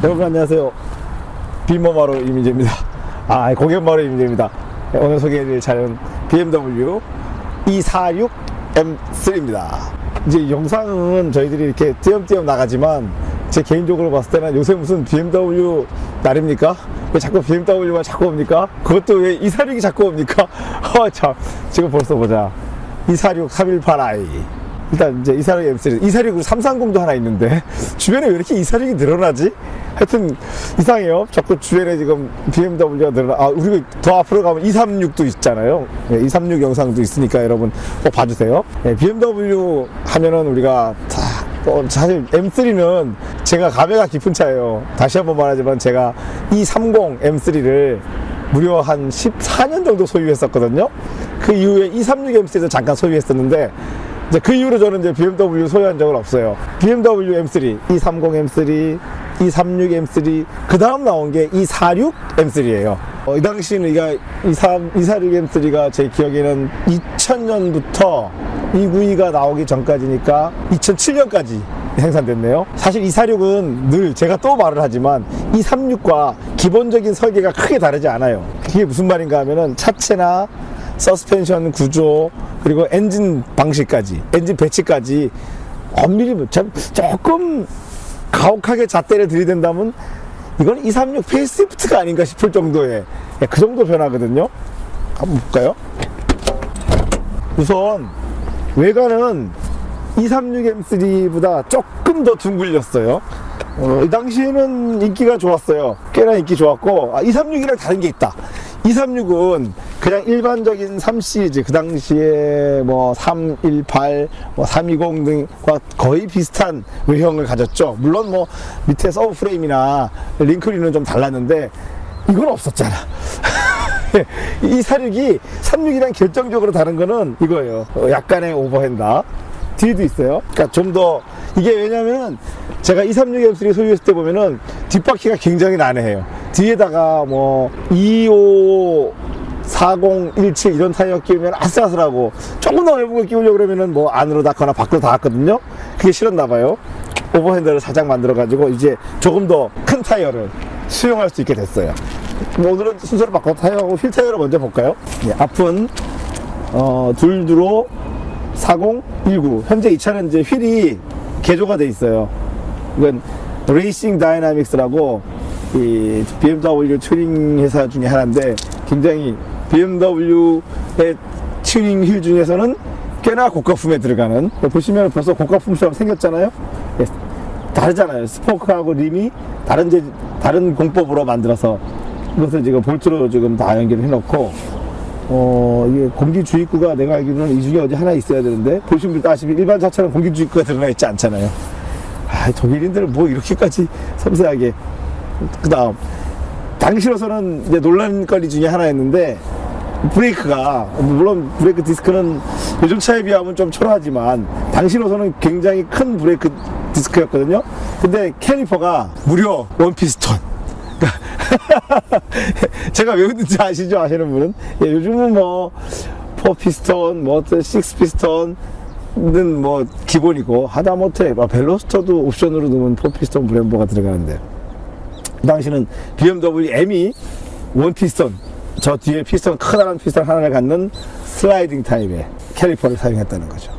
여러분 안녕하세요. 빈머마루 이민재입니다. 고객마루 이민재입니다. 오늘 소개해드릴 차량은 BMW E46 M3입니다. 이제 영상은 저희들이 이렇게 띄엄띄엄 나가지만 제 개인적으로 봤을 때는 요새 무슨 BMW 날입니까? 왜 자꾸 BMW가 자꾸 옵니까? 그것도 왜 E46이 자꾸 옵니까? 참, 지금 벌써 보자. E46 318i. 일단 이제 E46 M3, E46 330도 하나 있는데 주변에 왜 이렇게 E46이 늘어나지? 하여튼 이상해요. 자꾸 주변에 지금 BMW가 늘어나. 우리가 더 앞으로 가면 E36도 있잖아요. 네, E36 영상도 있으니까 여러분 꼭 봐주세요. 네, BMW 하면은 우리가 사실 M3는 제가 감회가 깊은 차예요. 다시 한번 말하지만 제가 E30 M3를 무려 한 14년 정도 소유했었거든요. 그 이후에 E36 M3도 잠깐 소유했었는데 이제 그 이후로 저는 이제 BMW 소유한 적은 없어요. BMW M3, E30 M3, E36 M3, 그 다음 나온 게 E46 M3예요. 이 당시에는 E46 M3가 제 기억에는 2000년부터 E92가 나오기 전까지니까 2007년까지 생산됐네요. 사실 E46은 늘 제가 또 말을 하지만 E36과 기본적인 설계가 크게 다르지 않아요. 그게 무슨 말인가 하면은 차체나 서스펜션 구조 그리고 엔진 방식까지, 엔진 배치까지 엄밀히 조금 가혹하게 잣대를 들이댄다면 이건 E36 페이스리프트가 아닌가 싶을 정도의 그 정도 변화거든요. 한번 볼까요? 우선 외관은 E36 M3보다 조금 더 둥글렸어요. 이 당시에는 인기가 좋았어요. 꽤나 인기 좋았고 E36이랑 다른 게 있다. E36은 그냥 일반적인 3시리즈, 그 당시에 뭐 318, 뭐 320 등과 거의 비슷한 외형을 가졌죠. 물론 뭐 밑에 서브프레임이나 링크리는 좀 달랐는데 이건 없었잖아. E46이 36이랑 결정적으로 다른 거는 이거예요. 약간의 오버핸다. 뒤에도 있어요. 그러니까 좀 더 이게 왜냐면은 제가 E36 M3 소유했을 때 보면은 뒷바퀴가 굉장히 난해해요. 뒤에다가 뭐 25, 40, 17 이런 타이어 끼우면 아슬아슬하고 조금 더 외부에 끼우려고 그러면은 뭐 안으로 닿거나 밖으로 닿았거든요. 그게 싫었나봐요. 오버핸들을 살짝 만들어가지고 이제 조금 더 큰 타이어를 수용할 수 있게 됐어요. 오늘은 순서를 바꿔서 타이어하고 휠 타이어를 먼저 볼까요? 앞은 둘두로 40, 19. 현재 이 차는 이제 휠이 개조가 돼 있어요. 이건 레이싱 다이나믹스라고 이 BMW 튜닝 회사 중에 하나인데 굉장히 BMW의 튜닝 휠 중에서는 꽤나 고가품에 들어가는, 보시면 벌써 고가품처럼 생겼잖아요. 다르잖아요. 스포크하고 림이 다른 공법으로 만들어서 이것을 지금 볼트로 지금 다 연결해 놓고 이게 공기주입구가 내가 알기로는 이 중에 어디 하나 있어야 되는데, 보시면 분들 아시피 일반 차처럼 공기주입구가 드러나 있지 않잖아요. 독일인들 뭐 이렇게까지 섬세하게. 그 다음 당시로서는 이제 논란거리 중에 하나였는데, 브레이크가, 물론 브레이크 디스크는 요즘 차에 비하면 좀 초라하지만 당시로서는 굉장히 큰 브레이크 디스크였거든요. 근데 캐리퍼가 무려 원피스톤. 제가 왜 웃는지 아시죠? 아시는 분은? 요즘은 뭐 4피스톤, 뭐 6피스톤은 뭐 기본이고, 하다못해 벨로스터도 옵션으로 넣으면 4피스톤 브렘보가 들어가는데, 그 당시는 BMW M이 원피스톤, 저 뒤에 피스톤, 커다란 피스톤 하나를 갖는 슬라이딩 타입의 캐리퍼를 사용했다는 거죠.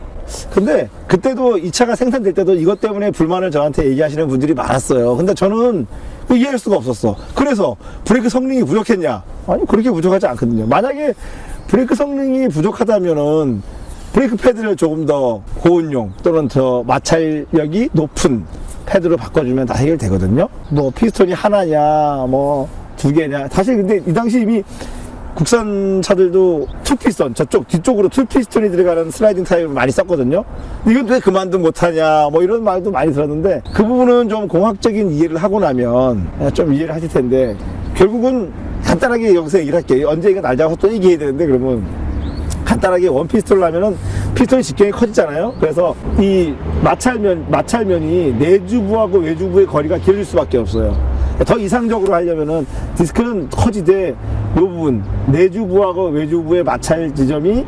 근데 그때도 이 차가 생산될 때도 이것 때문에 불만을 저한테 얘기하시는 분들이 많았어요. 근데 저는 이해할 수가 없었어. 그래서 브레이크 성능이 부족했냐? 아니, 그렇게 부족하지 않거든요. 만약에 브레이크 성능이 부족하다면은 브레이크 패드를 조금 더 고온용 또는 더 마찰력이 높은 패드로 바꿔주면 다 해결되거든요. 뭐 피스톤이 하나냐 뭐 두 개냐, 사실 근데 이 당시 이미 국산 차들도 투피스톤, 저쪽 뒤쪽으로 투피스톤이 들어가는 슬라이딩 타입을 많이 썼거든요. 이건 왜 그만도 못하냐 뭐 이런 말도 많이 들었는데, 그 부분은 좀 공학적인 이해를 하고 나면 좀 이해를 하실 텐데, 결국은 간단하게 여기서 얘기를 할게요. 언제 이거 날 잡아서 또 얘기해야 되는데, 그러면 간단하게 원피스톤을 하면은 피스톤이 직경이 커지잖아요. 그래서 이 마찰면이 내주부하고 외주부의 거리가 길어질 수밖에 없어요. 더 이상적으로 하려면은 디스크는 커지되 이 부분 내주부하고 외주부의 마찰 지점이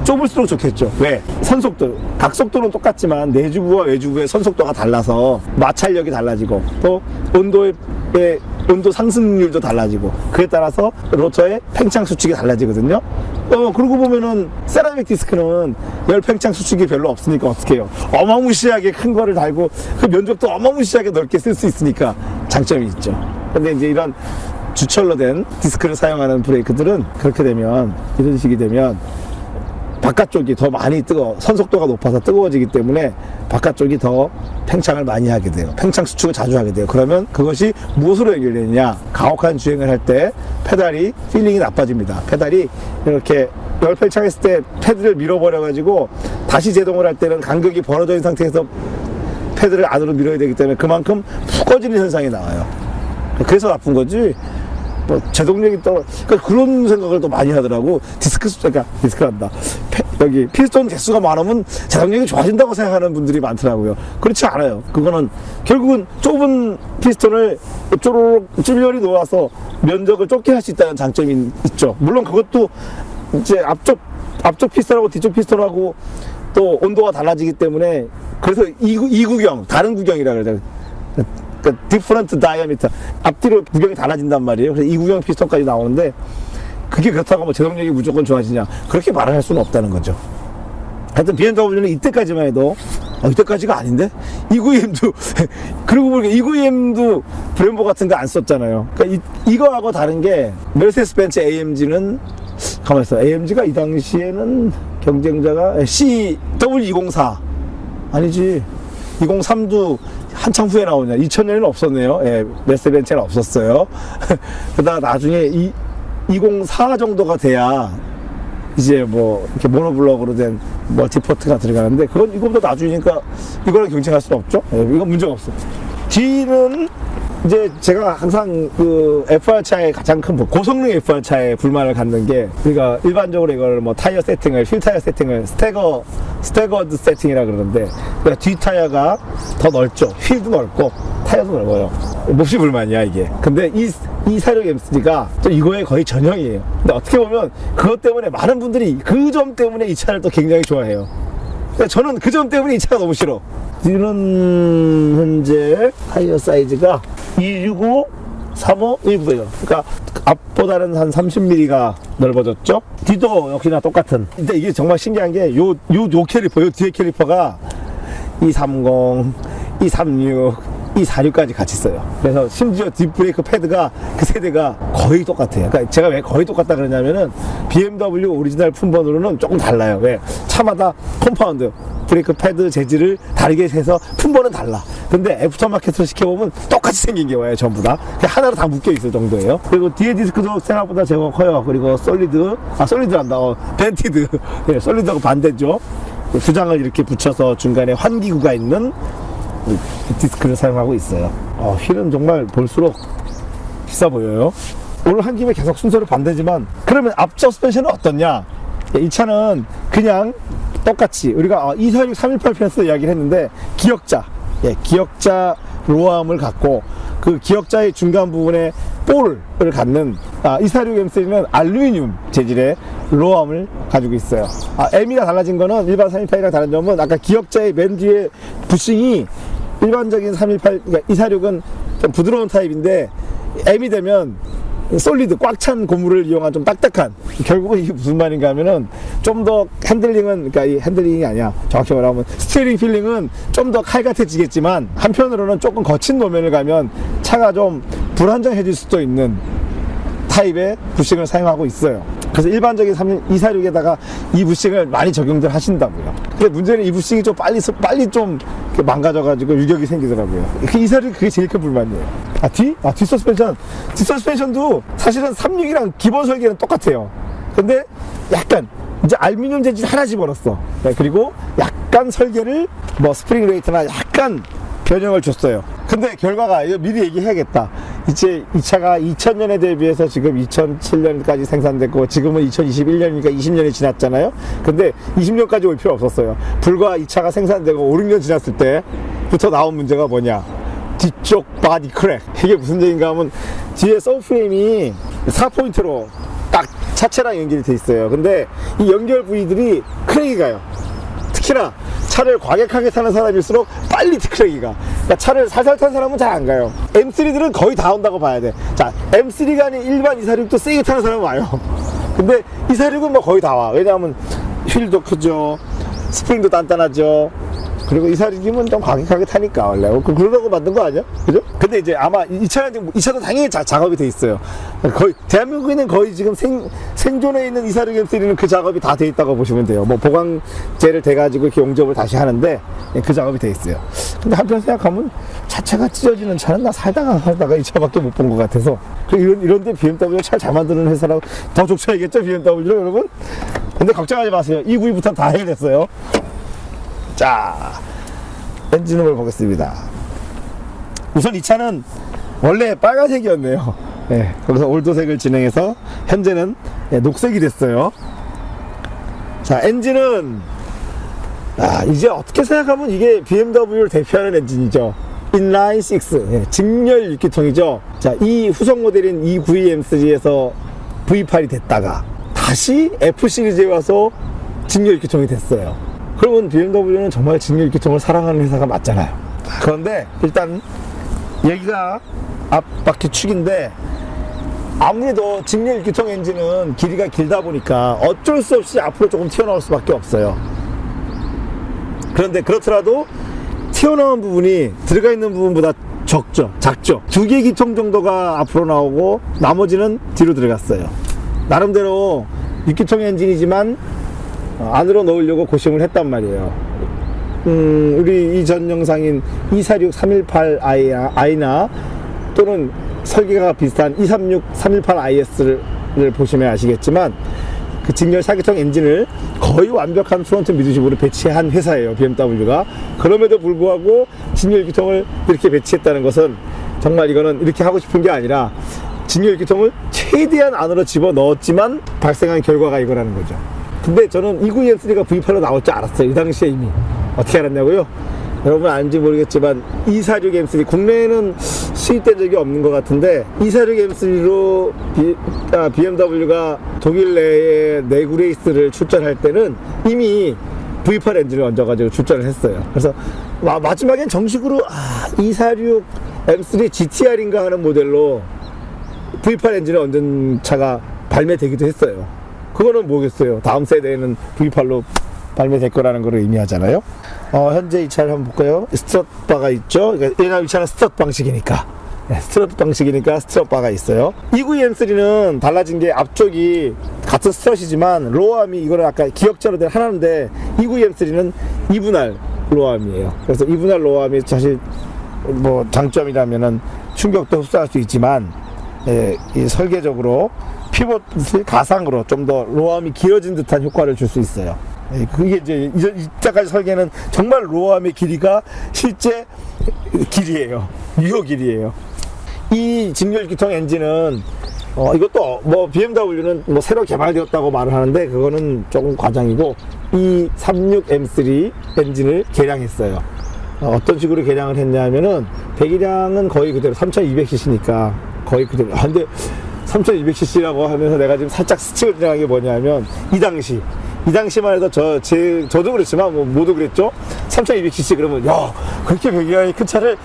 좁을수록 좋겠죠. 왜? 선속도, 각속도는 똑같지만 내주부와 외주부의 선속도가 달라서 마찰력이 달라지고, 또 온도의 온도 상승률도 달라지고, 그에 따라서 로터의 팽창 수축이 달라지거든요. 그러고 보면은 세라믹 디스크는 열 팽창 수축이 별로 없으니까 어떻게 해요? 어마무시하게 큰 거를 달고 그 면적도 어마무시하게 넓게 쓸 수 있으니까 장점이 있죠. 근데 이제 이런 주철로 된 디스크를 사용하는 브레이크들은 그렇게 되면, 이런 식이 되면 바깥쪽이 더 많이 선속도가 높아서 뜨거워지기 때문에 바깥쪽이 더 팽창을 많이 하게 돼요. 팽창 수축을 자주 하게 돼요. 그러면 그것이 무엇으로 연결되느냐? 가혹한 주행을 할 때 페달이 필링이 나빠집니다. 페달이 이렇게 열 팽창했을 때 패드를 밀어버려 가지고 다시 제동을 할 때는 간격이 벌어져 있는 상태에서 패드를 안으로 밀어야 되기 때문에 그만큼 푹 꺼지는 현상이 나와요. 그래서 나쁜 거지, 뭐 제동력이 그러니까 그런 생각을 또 많이 하더라고. 디스크란다. 여기 피스톤 개수가 많으면 제동력이 좋아진다고 생각하는 분들이 많더라고요. 그렇지 않아요. 그거는 결국은 좁은 피스톤을 쪼로록 찔려리 놓아서 면적을 좁게 할 수 있다는 장점이 있죠. 물론 그것도 이제 앞쪽 피스톤하고 뒤쪽 피스톤하고 또 온도가 달라지기 때문에, 그래서 이 구경, 다른 구경이라 그러죠. 그러니까 디퍼런트 다이아미터, 앞뒤로 구경이 달라진단 말이에요. 그래서 이 구경 피스톤까지 나오는데, 그게 그렇다고 뭐 제동력이 무조건 좋아지냐, 그렇게 말을 할 수는 없다는 거죠. 하여튼 BMW는 이때까지만 해도, 이때까지가 아닌데? 29EM도 그러고 보니까 29EM도 브렘보 같은 거 안 썼잖아요. 그러니까 이거하고 다른 게, 메르세데스 벤츠 AMG는 가만히 있어. AMG가 이 당시에는 경쟁자가 CW204 아니지, 203도 한참 후에 나오냐. 2000년에는 없었네요. 예, 메르세데스 벤츠는 없었어요. 그러다가 나중에 204 정도가 돼야 이제 뭐 이렇게 모노블럭으로 된 멀티포트가 들어가는데, 그건 이거보다 나중이니까 이거랑 경쟁할 수는 없죠. 예, 이건 문제가 없어. 뒤는 이제 제가 항상 그 FR차의 가장 큰 고성능 FR차에 불만을 갖는 게, 우리가 일반적으로 이걸 뭐 타이어 세팅을, 휠 타이어 세팅을 스태거드 세팅이라 그러는데, 그러니까 뒤 타이어가 더 넓죠. 휠도 넓고 타이어도 넓어요. 몹시 불만이야 이게. 근데 이 46 M3가 이거에 거의 전형이에요. 근데 어떻게 보면 그것 때문에 많은 분들이 그 점 때문에 이 차를 또 굉장히 좋아해요. 근데 저는 그 점 때문에 이 차가 너무 싫어. 뒤는 현재 타이어 사이즈가 265, 35, 19예요. 그러니까 앞보다는 한 30mm가 넓어졌죠. 뒤도 역시나 똑같은. 근데 이게 정말 신기한 게 요 캐리퍼, 요 뒤에 캐리퍼가 230, 236, 246까지 같이 써요. 그래서 심지어 뒷브레이크 패드가 그 세대가 거의 똑같아요. 그러니까 제가 왜 거의 똑같다 그러냐면은 BMW 오리지널 품번으로는 조금 달라요. 왜? 차마다 컴파운드 브레이크 패드 재질을 다르게 해서 품번은 달라. 근데 애프터마켓으로 시켜보면 똑같이 생긴 게 와요. 전부 다 하나로 다 묶여 있을 정도예요. 그리고 뒤에 디스크도 생각보다 제법 커요. 그리고 솔리드란다. 벤티드. 네, 솔리드하고 반대죠. 두 장을 이렇게 붙여서 중간에 환기구가 있는 디스크를 사용하고 있어요. 휠은 정말 볼수록 비싸 보여요. 오늘 한 김에 계속 순서를 반대지만, 그러면 앞 서스펜션은 어떻냐? 이 차는 그냥 똑같이 우리가 246, 318 편에서 이야기를 했는데, 기역자 로암을 갖고 그 기역자의 중간 부분에 볼을 갖는 246 M3는 알루미늄 재질의 로암을 가지고 있어요. M이랑 달라진 거는 일반 318이랑 다른 점은, 아까 기역자의 맨 뒤에 부싱이 일반적인 318, 그러니까 246은 좀 부드러운 타입인데, M이 되면 솔리드 꽉 찬 고무를 이용한 좀 딱딱한, 결국은 이게 무슨 말인가 하면은 좀 더 핸들링은, 그러니까 이 핸들링이 아니야, 정확히 말하면 스티어링 필링은 좀 더 칼같아지겠지만, 한편으로는 조금 거친 노면을 가면 차가 좀 불안정해질 수도 있는 타입의 부싱을 사용하고 있어요. 그래서 일반적인 246에다가 이 부싱을 많이 적용들 하신다고요. 근데 문제는 이 부싱이 좀 빨리 좀 망가져가지고 유격이 생기더라고요. 그 246 그게 제일 큰 불만이에요. 뒤 서스펜션도 사실은 36이랑 기본 설계는 똑같아요. 근데 약간 이제 알루미늄 재질 하나 집어넣었어. 네, 그리고 약간 설계를 뭐 스프링 레이트나 약간 변형을 줬어요. 근데 결과가, 이거 미리 얘기해야겠다. 이제 이 차가 2000년에 대비해서 지금 2007년까지 생산됐고, 지금은 2021년이니까 20년이 지났잖아요. 근데 20년까지 올 필요 없었어요. 불과 이 차가 생산되고 5, 6년 지났을 때부터 나온 문제가 뭐냐? 뒤쪽 바디 크랙. 이게 무슨 얘기인가 하면, 뒤에 서브프레임이 4포인트로 딱 차체랑 연결이 돼 있어요. 근데 이 연결 부위들이 크랙이 가요. 특히나 차를 과격하게 타는 사람일수록 빨리 트랙이가. 그러니까 차를 살살 탄 사람은 잘 안 가요. M3들은 거의 다 온다고 봐야 돼. 자, M3가 아닌 일반 246도 세게 타는 사람은 와요. 근데 246은 뭐 거의 다 와. 왜냐하면 휠도 크죠, 스프링도 단단하죠. 그리고 246이면 좀 과격하게 타니까 원래 그러려고 만든 거 아니야? 그죠? 근데 이제 아마 이 차도 당연히 작업이 돼 있어요. 거의 대한민국에는 거의 지금 생존해 있는 246 M3는 그 작업이 다 돼 있다고 보시면 돼요. 뭐 보강제를 대가지고 이렇게 용접을 다시 하는데 그 작업이 돼 있어요. 근데 한편 생각하면 자체가 찢어지는 차는 나 살다가 이 차밖에 못 본 것 같아서. 이런데 BMW 차 잘 만드는 회사라고 더 족쳐야겠죠, BMW로 여러분? 근데 걱정하지 마세요. 292부터 다 해결됐어요. 자, 엔진음을 보겠습니다. 우선 이 차는 원래 빨간색이었네요. 네, 거기서 올도색을 진행해서 현재는 녹색이 됐어요. 자, 엔진은 이제 어떻게 생각하면 이게 BMW를 대표하는 엔진이죠. 인라인 6, 직렬 6기통이죠. 자, 이 후속 모델인 E92 M3에서 V8이 됐다가 다시 F 시리즈에 와서 직렬 6기통이 됐어요. 그러면 BMW는 정말 직렬 6기통을 사랑하는 회사가 맞잖아요. 그런데 일단 여기가 앞바퀴 축인데, 아무래도 직렬 6기통 엔진은 길이가 길다 보니까 어쩔 수 없이 앞으로 조금 튀어나올 수밖에 없어요. 그런데 그렇더라도 튀어나온 부분이 들어가 있는 부분보다 작죠. 2개 기통 정도가 앞으로 나오고 나머지는 뒤로 들어갔어요. 나름대로 6기통 엔진이지만 안으로 넣으려고 고심을 했단 말이에요. 우리 이전 영상인 246 318i나 또는 설계가 비슷한 236 318is를 보시면 아시겠지만, 그 직렬 4기통 엔진을 거의 완벽한 프론트 미드십으로 배치한 회사예요, BMW가. 그럼에도 불구하고 직렬 6기통을 이렇게 배치했다는 것은 정말 이거는 이렇게 하고 싶은 게 아니라 직렬 6기통을 최대한 안으로 집어넣었지만 발생한 결과가 이거라는 거죠. 근데 저는 292 M3가 V8로 나올 줄 알았어요, 이 당시에 이미. 어떻게 알았냐고요? 여러분 아는지 모르겠지만 246 M3 국내에는 수입된 적이 없는 것 같은데, 246 M3로 BMW가 독일 내에 내구 레이스를 출전할 때는 이미 V8 엔진을 얹어가지고 출전을 했어요. 그래서 마지막엔 정식으로 246 M3 GTR인가 하는 모델로 V8 엔진을 얹은 차가 발매되기도 했어요. 그거는 뭐겠어요. 다음 세대에는 V8로 발매될 거라는 걸 의미하잖아요. 현재 이 차를 한번 볼까요? 스트럿 바가 있죠. 왜냐면 이 차는 스트럿 방식이니까. 스트럿 방식이니까 스트럿 바가 있어요. 292 M3는 달라진 게 앞쪽이 같은 스트럿이지만 로어암이, 이거는 아까 기역자로 된 하나인데 292 M3는 2분할 로어암이에요. 그래서 2분할 로어암이 사실 뭐 장점이라면은 충격도 흡수할 수 있지만, 이 설계적으로 피벗을 가상으로 좀 더 로어암이 길어진 듯한 효과를 줄 수 있어요. 그게 이제 이때까지 설계는 정말 로어암의 길이가 실제 길이에요. 유효 길이에요. 이 직렬 기통 엔진은 이것도 뭐 BMW는 뭐 새로 개발되었다고 말을 하는데 그거는 조금 과장이고, 이 36 M3 엔진을 개량했어요. 어떤 식으로 개량을 했냐면은 배기량은 거의 그대로 3200cc니까 거의 그대로. 근데 3200cc라고 하면서 내가 지금 살짝 스치고 지나간 게 뭐냐면, 이 당시만 해도 저도 그랬지만 뭐 모두 그랬죠. 3200cc 그러면 야, 그렇게 배기량이 큰 차를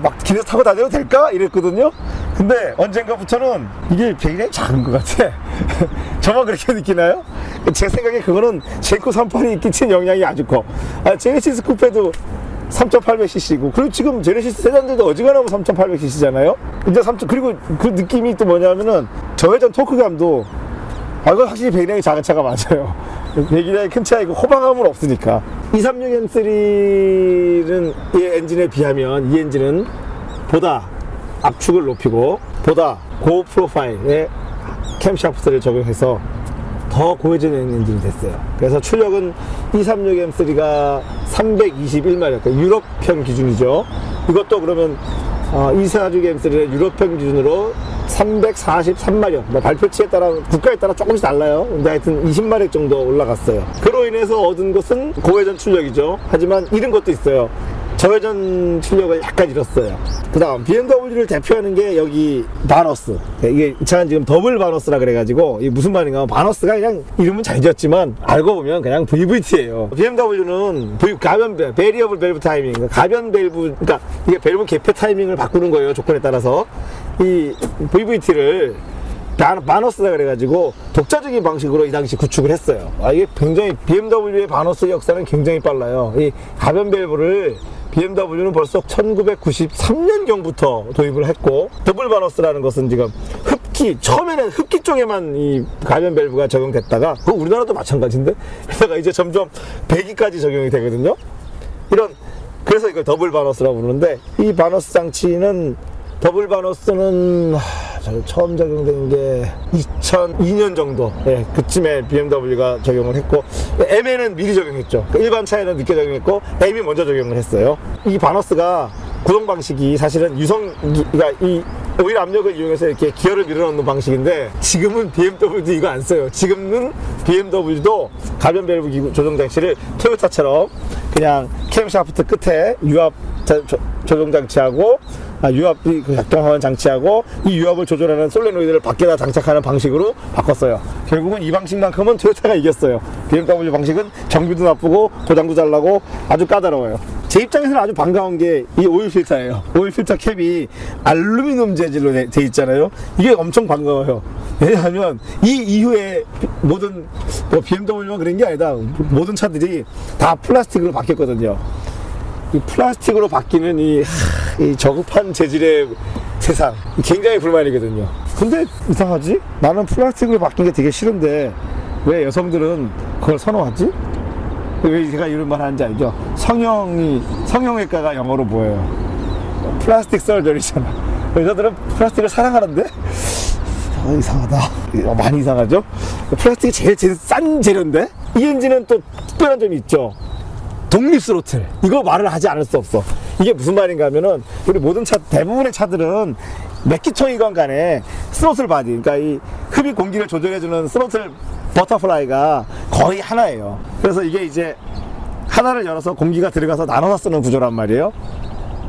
막 길에서 타고 다녀도 될까? 이랬거든요. 근데 언젠가부터는 이게 배기량이 작은 것 같아. 저만 그렇게 느끼나요? 제 생각에 그거는 젠코 38이 끼친 영향이 아주 커. 제네시스 쿠페도 3800cc고, 그리고 지금 제네시스 세단들도 어지간하면 3800cc잖아요. 이제 그리고 그 느낌이 또 뭐냐면은 저회전 토크감도, 이건 확실히 배기량이 작은 차가 맞아요. 배기량이 큰 차이고 호방함은 없으니까. 236 M3는 이 엔진에 비하면 이 엔진은 보다 압축을 높이고 보다 고프로파일의 캠샤프트를 적용해서 더 고해진 엔진이 됐어요. 그래서 출력은 236 M3가 321마력, 그러니까 유럽형 기준이죠. 이것도 그러면 246 M3는 유럽형 기준으로 343마력, 뭐 발표치에 따라 국가에 따라 조금씩 달라요. 근데 하여튼 20마력 정도 올라갔어요. 그로 인해서 얻은 것은 고회전 출력이죠. 하지만 잃은 것도 있어요. 저회전 출력을 약간 잃었어요. 그 다음 BMW를 대표하는 게 여기 바너스. 이게 이 차는 지금 더블 바너스라 그래가지고 이게 무슨 말인가 하면 바너스가 그냥 이름은 잘 지었지만 알고 보면 그냥 VVT예요. BMW는 가변 베리어블 밸브 타이밍, 가변 밸브, 그러니까 이게 밸브 개폐 타이밍을 바꾸는 거예요. 조건에 따라서. 이 VVT를 바너스라 그래가지고 독자적인 방식으로 이 당시 구축을 했어요. 이게 굉장히 BMW의 바너스 역사는 굉장히 빨라요. 이 가변 밸브를 BMW는 벌써 1993년경부터 도입을 했고, 더블 바너스라는 것은 지금 처음에는 흡기 쪽에만 이 가변 밸브가 적용됐다가, 그거 우리나라도 마찬가지인데, 그러다가 이제 점점 배기까지 적용이 되거든요. 그래서 이걸 더블 바너스라고 부르는데, 이 바너스 장치는, 더블 바너스는 처음 적용된 게 2002년 정도, 그쯤에 BMW가 적용을 했고, M에는 미리 적용했죠. 일반 차에는 늦게 적용했고 M이 먼저 적용을 했어요. 이 바너스가 구동 방식이 사실은 그러니까 이 오일 압력을 이용해서 이렇게 기어를 밀어넣는 방식인데, 지금은 BMW도 이거 안 써요. 지금은 BMW도 가변 밸브 조정 장치를 토요타처럼 그냥 캠샤프트 끝에 유압 조정 장치하고 유압이 작동하는 장치하고 이 유압을 조절하는 솔레노이드를 밖에다 장착하는 방식으로 바꿨어요. 결국은 이 방식만큼은 토요타가 이겼어요. BMW 방식은 정비도 나쁘고 고장도 잘 나고 아주 까다로워요. 제 입장에서는 아주 반가운 게 이 오일 필터예요. 오일 필터 캡이 알루미늄 재질로 돼 있잖아요. 이게 엄청 반가워요. 왜냐하면 이 이후에 모든 BMW만 그런 게 아니다. 모든 차들이 다 플라스틱으로 바뀌었거든요. 이 플라스틱으로 바뀌는 이 저급한 재질의 세상, 굉장히 불만이거든요. 근데 이상하지? 나는 플라스틱으로 바뀐 게 되게 싫은데 왜 여성들은 그걸 선호하지? 왜 제가 이런 말 하는지 알죠? 성형외과가 영어로 뭐예요? 플라스틱 서저리잖아. 여자들은 플라스틱을 사랑하는데? 이상하다. 많이 이상하죠? 플라스틱이 제일 싼 재료인데? 이 엔진은 또 특별한 점이 있죠. 독립 스로틀. 이거 말을 하지 않을 수 없어. 이게 무슨 말인가 하면은, 우리 모든 대부분의 차들은 몇 기통이건 간에 스로틀 바디, 그러니까 이 흡입 공기를 조절해주는 스로틀 버터플라이가 거의 하나예요. 그래서 이게 이제 하나를 열어서 공기가 들어가서 나눠서 쓰는 구조란 말이에요.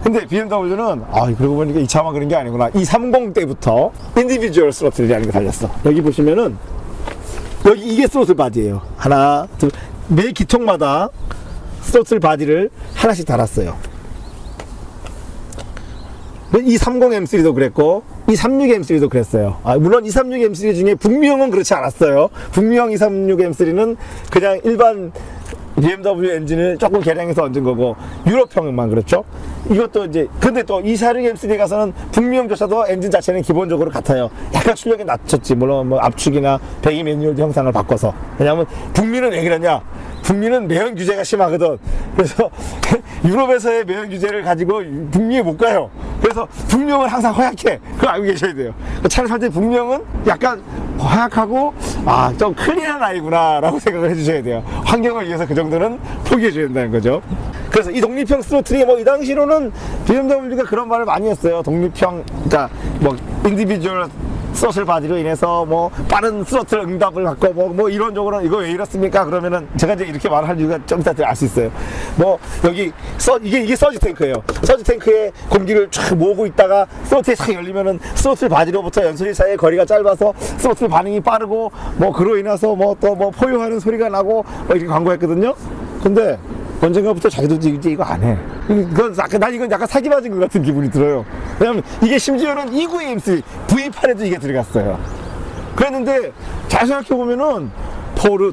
근데 BMW는 그러고 보니까 이 차만 그런 게 아니구나. 230 때부터 인디비주얼 스로틀이라는 게 달렸어. 여기 보시면은 이게 스로틀 바디예요. 하나, 둘, 매 기통마다 스로틀 바디를 하나씩 달았어요. 230M3도 그랬고 236M3도 그랬어요. 물론 236M3 중에 북미형은 그렇지 않았어요. 북미형 236M3는 그냥 일반 BMW 엔진을 조금 개량해서 얹은 거고, 유럽형만 그렇죠. 이것도 이제, 근데 또 246M3 가서는 북미형조차도 엔진 자체는 기본적으로 같아요. 약간 출력이 낮췄지. 물론 뭐 압축이나 배기 매뉴얼 형상을 바꿔서. 왜냐면 북미는 왜 그러냐? 북미는 매연 규제가 심하거든. 그래서 유럽에서의 매연 규제를 가지고 북미에 못 가요. 그래서 북미형은 항상 허약해. 그거 알고 계셔야 돼요. 차를 살 때 북미형은 약간 허약하고 좀 클린한 아이구나 라고 생각을 해주셔야 돼요. 환경을 위해서 그 정도는 포기해줘야 된다는 거죠. 그래서 이 독립형 스로틀이 이 당시로는 BMW가 그런 말을 많이 했어요. 독립형, 그러니까 인디비주얼 스로틀 바디로 인해서 빠른 스로틀 응답을 갖고 뭐 이론적으로 이거 왜 이렇습니까? 그러면은 제가 이제 이렇게 말할 이유가 좀 이따 알 수 있어요. 여기 이게 서지 탱크예요. 서지 탱크에 공기를 쫙 모으고 있다가 스로틀이 싹 열리면은 스로틀 바디로부터 연소리 사이의 거리가 짧아서 스로틀 반응이 빠르고 그로 인해서 또 포효하는 소리가 나고 이렇게 광고했거든요. 근데 언젠가부터 자기도 이제 이거 안 해. 난 이건 약간 사기 맞은 것 같은 기분이 들어요. 왜냐면 이게 심지어는 292M3 V8에도 이게 들어갔어요. 그랬는데 잘 생각해보면은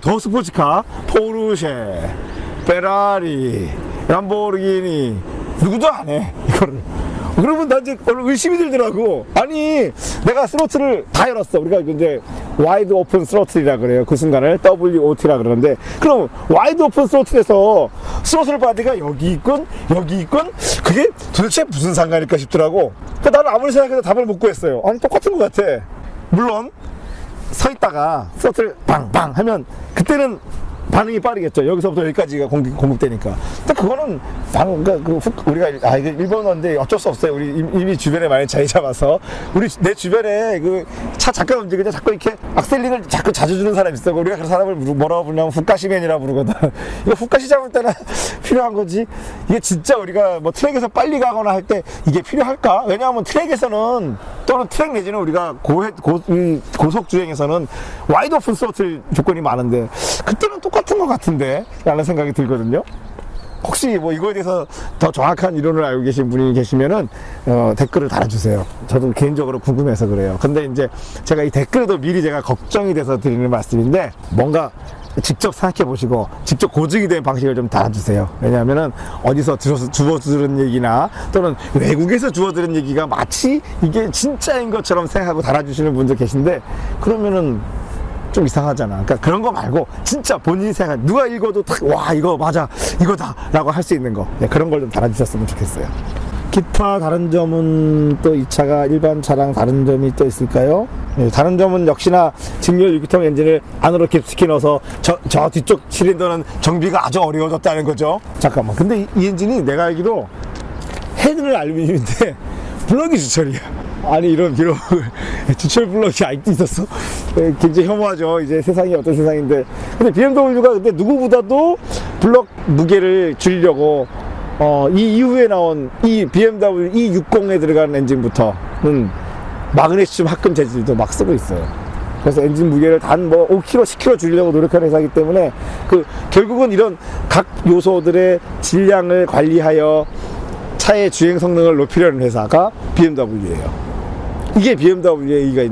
더 스포츠카, 포르쉐, 페라리, 람보르기니 누구도 안 해 이거를. 그러면 난 이제 의심이 들더라고. 아니 내가 스로틀을 다 열었어. 우리가 이제 와이드 오픈 스로틀이라 그래요. 그 순간을 WOT라 그러는데, 그럼 와이드 오픈 스로틀에서 스로틀 바디가 여기 있건 그게 도대체 무슨 상관일까 싶더라고. 그러니까 나는 아무리 생각해도 답을 못 구했어요. 아니 똑같은 것 같아. 물론 서 있다가 스로틀 빵빵 하면 그때는 반응이 빠르겠죠. 여기서부터 여기까지가 공급되니까. 근데 그거는 우리가 이거 일본어인데 어쩔 수 없어요. 우리 이미 주변에 많이 자리 잡아서 내 주변에 그 차 잠깐 움직이자 자꾸 이렇게 악셀링을 자꾸 자주 주는 사람이 있어. 우리가 그 사람을 뭐라고 부르냐면 후카시맨이라 부르거든. 이거 후카시 잡을 때는 필요한 거지. 이게 진짜 우리가 뭐 트랙에서 빨리 가거나 할 때 이게 필요할까? 왜냐하면 트랙에서는 또는 트랙 내지는 우리가 고속 주행에서는 와이드 오픈 스로틀 조건이 많은데 그때는 똑같은 것 같은데 라는 생각이 들거든요. 혹시 뭐 이거에 대해서 더 정확한 이론을 알고 계신 분이 계시면은 댓글을 달아주세요. 저도 개인적으로 궁금해서 그래요. 근데 이제 제가 이 댓글에도 미리 제가 걱정이 돼서 드리는 말씀인데 뭔가 직접 생각해 보시고 직접 고증이 된 방식을 좀 달아주세요. 왜냐하면은 어디서 주워 들은 얘기나 또는 외국에서 주워 들은 얘기가 마치 이게 진짜인 것처럼 생각하고 달아주시는 분들 계신데 그러면은 좀 이상하잖아. 그러니까 그런 거 말고 진짜 본인이 생각, 누가 읽어도 딱 와 이거 맞아 이거다 라고 할 수 있는 거, 네, 그런 걸 좀 달아주셨으면 좋겠어요. 기타 다른 점은 또 이 차가 일반 차랑 다른 점이 또 있을까요? 네, 다른 점은 역시나 직렬 6기통 엔진을 안으로 깊숙이 넣어서 저 뒤쪽 실린더는 정비가 아주 어려워졌다는 거죠. 잠깐만, 근데 이 엔진이 내가 알기로 헤드는 알루미늄인데 블럭이 주철이야. 아니 이런 주철 블럭이 아직도 있었어? 굉장히 혐오하죠. 이제 세상이 어떤 세상인데. 근데 BMW가 근데 누구보다도 블럭 무게를 줄이려고 이 이후에 나온 이 BMW E60에 들어가는 엔진부터는 마그네슘 합금 재질도 막 쓰고 있어요. 그래서 엔진 무게를 단 뭐 5kg, 10kg 줄이려고 노력하는 회사이기 때문에 결국은 이런 각 요소들의 질량을 관리하여 차의 주행 성능을 높이려는 회사가 BMW예요. 이게 BMW의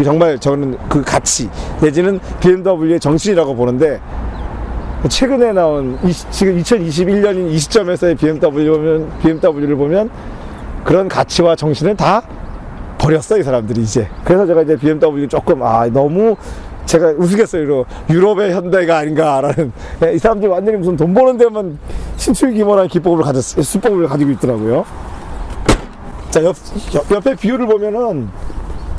정말 저는 그 가치 내지는 BMW의 정신이라고 보는데, 최근에 나온 지금 2021년인 이 시점에서의 BMW를 보면 그런 가치와 정신을 다 버렸어 이 사람들이 이제. 그래서 제가 이제 BMW 조금 너무 제가 우스갯소리로 유럽의 현대가 아닌가라는, 이 사람들이 완전히 무슨 돈 버는 데만 신출귀몰한 수법을 가지고 있더라고요. 자, 옆에 비율을 보면은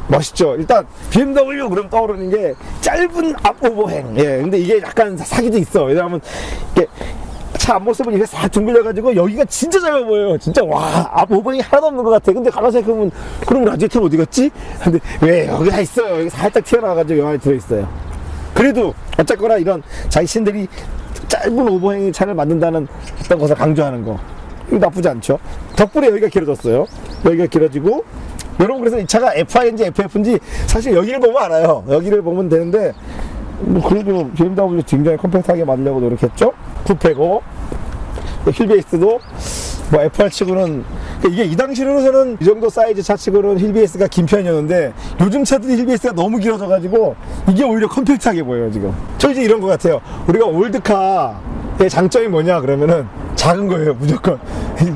멋있죠. 일단 BMW 그럼 떠오르는 게 짧은 앞 오버행. 예, 근데 이게 약간 사기도 있어. 왜냐하면 이게 차 앞모습을 이렇게 싹 둥글려가지고 여기가 진짜 짧아 보여요. 진짜 와, 앞 오버행이 하나도 없는 것 같아. 근데 가만 생각해보면 그럼 라디에이터는 어디 갔지? 근데 왜 여기 다 있어요. 여기 살짝 튀어나와가지고 요 안에 들어있어요. 그래도 어쨌거나 이런 자신들이 짧은 오버행의 차를 만든다는 어떤 것을 강조하는 거, 이거 나쁘지 않죠. 덕분에 여기가 길어졌어요. 여기가 길어지고, 여러분 그래서 이 차가 FI인지 FF인지 사실 여기를 보면 알아요. 여기를 보면 되는데 뭐 그래도 BMW 굉장히 컴팩트하게 만들려고 노력했죠. 쿠페고 휠베이스도 뭐 FR 치고는, 이게 이 당시로서는 이 정도 사이즈 차 치고는 휠베이스가 긴 편이었는데 요즘 차들이 힐베이스가 너무 길어져 가지고 이게 오히려 컴팩트하게 보여요 지금. 저 이제 이런 것 같아요. 우리가 올드카의 장점이 뭐냐 그러면은 작은 거예요 무조건.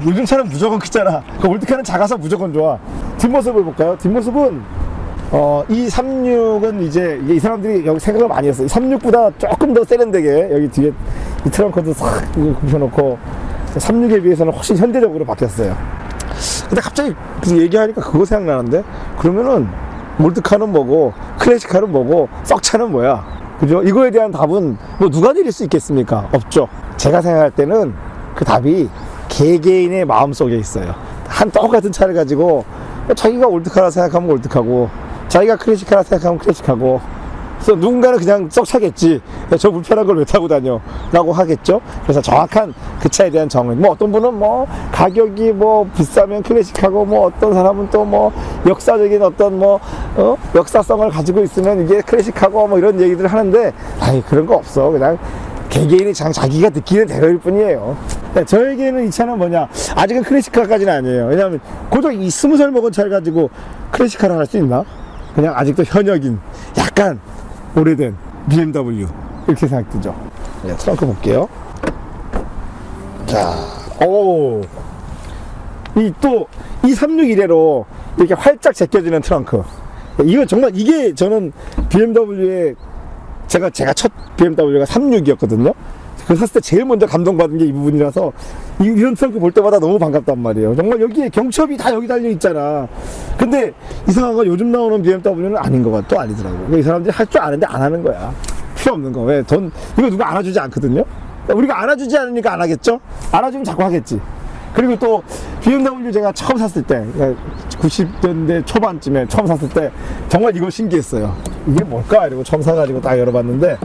요즘 차는 무조건 크잖아. 올드카는 작아서 무조건 좋아. 뒷모습을 볼까요? 뒷모습은 이 36은 이제 이 사람들이 여기 생각을 많이 했어. 이 36보다 조금 더 세련되게 여기 뒤에 이 트렁크도 싹 굽혀놓고 36에 비해서는 훨씬 현대적으로 바뀌었어요. 근데 갑자기 얘기하니까 그거 생각나는데, 그러면은 올드카는 뭐고 클래식카는 뭐고 썩차는 뭐야, 그죠? 이거에 대한 답은 뭐 누가 내릴 수 있겠습니까? 없죠. 제가 생각할 때는 그 답이 개개인의 마음속에 있어요. 한 똑같은 차를 가지고 자기가 올드카라 생각하면 올드카고 자기가 클래식카라 생각하면 클래식카고, 그래서 누군가는 그냥 썩 차겠지. 저 불편한 걸 왜 타고 다녀 라고 하겠죠. 그래서 정확한 그 차에 대한 정의, 뭐 어떤 분은 뭐 가격이 뭐 비싸면 클래식하고, 뭐 어떤 사람은 또 뭐 역사적인 어떤 뭐 역사성을 가지고 있으면 이게 클래식하고 뭐 이런 얘기들을 하는데, 아니 그런 거 없어. 그냥 개개인이 자기가 느끼는 대로일 뿐이에요. 저에게는 이 차는 뭐냐, 아직은 클래식카까지는 아니에요. 왜냐하면 고작 이 20살 먹은 차를 가지고 클래식카를 할 수 있나? 그냥 아직도 현역인 약간 오래된 BMW 이렇게 생각되죠. 네, 트렁크 볼게요. 자, 이 36 이래로 이렇게 활짝 제껴지는 트렁크. 이거 정말, 이게 저는 BMW의 제가 첫 BMW가 36이었거든요. 그거 샀을 때 제일 먼저 감동받은 게 이 부분이라서 이런 트렁크 볼 때마다 너무 반갑단 말이에요. 정말 여기에 경첩이 다 여기 달려 있잖아. 근데 이상한 건 요즘 나오는 BMW는 아닌 것 같아. 또 아니더라고. 이 사람들이 할 줄 아는데 안 하는 거야. 필요 없는 거. 왜? 이거 누가 안아주지 않거든요? 우리가 안아주지 않으니까 안 하겠죠? 안아주면 자꾸 하겠지. 그리고 또 BMW 제가 처음 샀을 때, 90년대 초반쯤에 처음 샀을 때 정말 이거 신기했어요. 이게 뭘까? 이러고 처음 사가지고 딱 열어봤는데,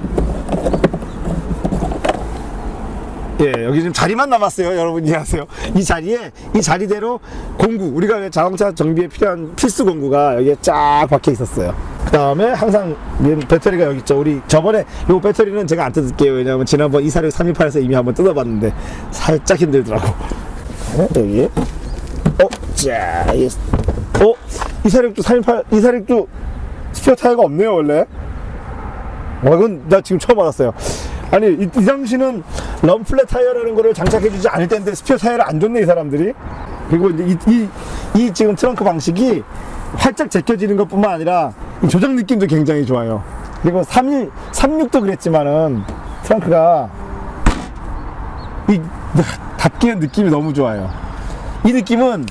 예, 여기 지금 자리만 남았어요. 여러분 이해하세요? 이 자리대로 공구, 우리가 왜 자동차 정비에 필요한 필수 공구가 여기에 쫙 박혀 있었어요. 그 다음에 항상 배터리가 여기 있죠. 우리 저번에 이 배터리는 제가 안 뜯을게요. 왜냐면 지난번 246 328에서 이미 한번 뜯어봤는데 살짝 힘들더라고. 여기 자, 246도 328, 246도 스피어 타이어가 없네요 원래. 이건 나 지금 처음 알았어요. 아니 이 당시는 럼플렛 타이어라는 거를 장착해주지 않을 텐데 스피어 타이어를 안 줬네 이 사람들이. 그리고 이제 이 지금 트렁크 방식이 활짝 제껴지는 것뿐만 아니라 이 조작 느낌도 굉장히 좋아요. 그리고 36도 그랬지만은 트렁크가 이 닫기는 느낌이 너무 좋아요. 이 느낌은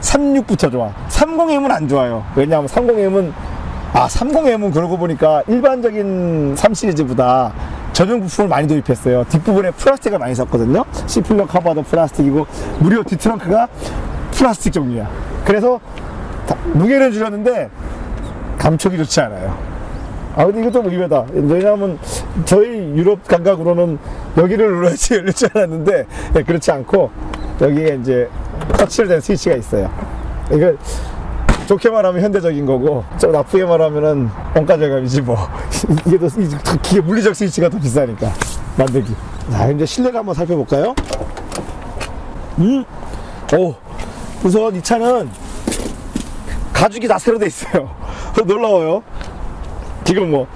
36부터 좋아. 30M은 안 좋아요. 왜냐하면 30M은 그러고 보니까 일반적인 3시리즈보다 전용 부품을 많이 도입했어요. 뒷부분에 플라스틱을 많이 썼거든요. C필러 커버도 플라스틱이고 무려 뒷트렁크가 플라스틱 종류야. 그래서 무게는 줄였는데 감촉이 좋지 않아요. 근데 이것도 의외다. 왜냐하면 저희 유럽 감각으로는 여기를 눌러야지 열릴 줄 알았는데 그렇지 않고 여기에 이제 터치를 된 스위치가 있어요. 이거 좋게 말하면 현대적인 거고 좀 나쁘게 말하면은 원가 절감이지 뭐. 이게 더 기계 물리적 스위치가 더 비싸니까 만들기. 자, 이제 실내를 한번 살펴볼까요? 우선 이 차는 가죽이 다 새로 돼 있어요. 놀라워요. 지금 뭐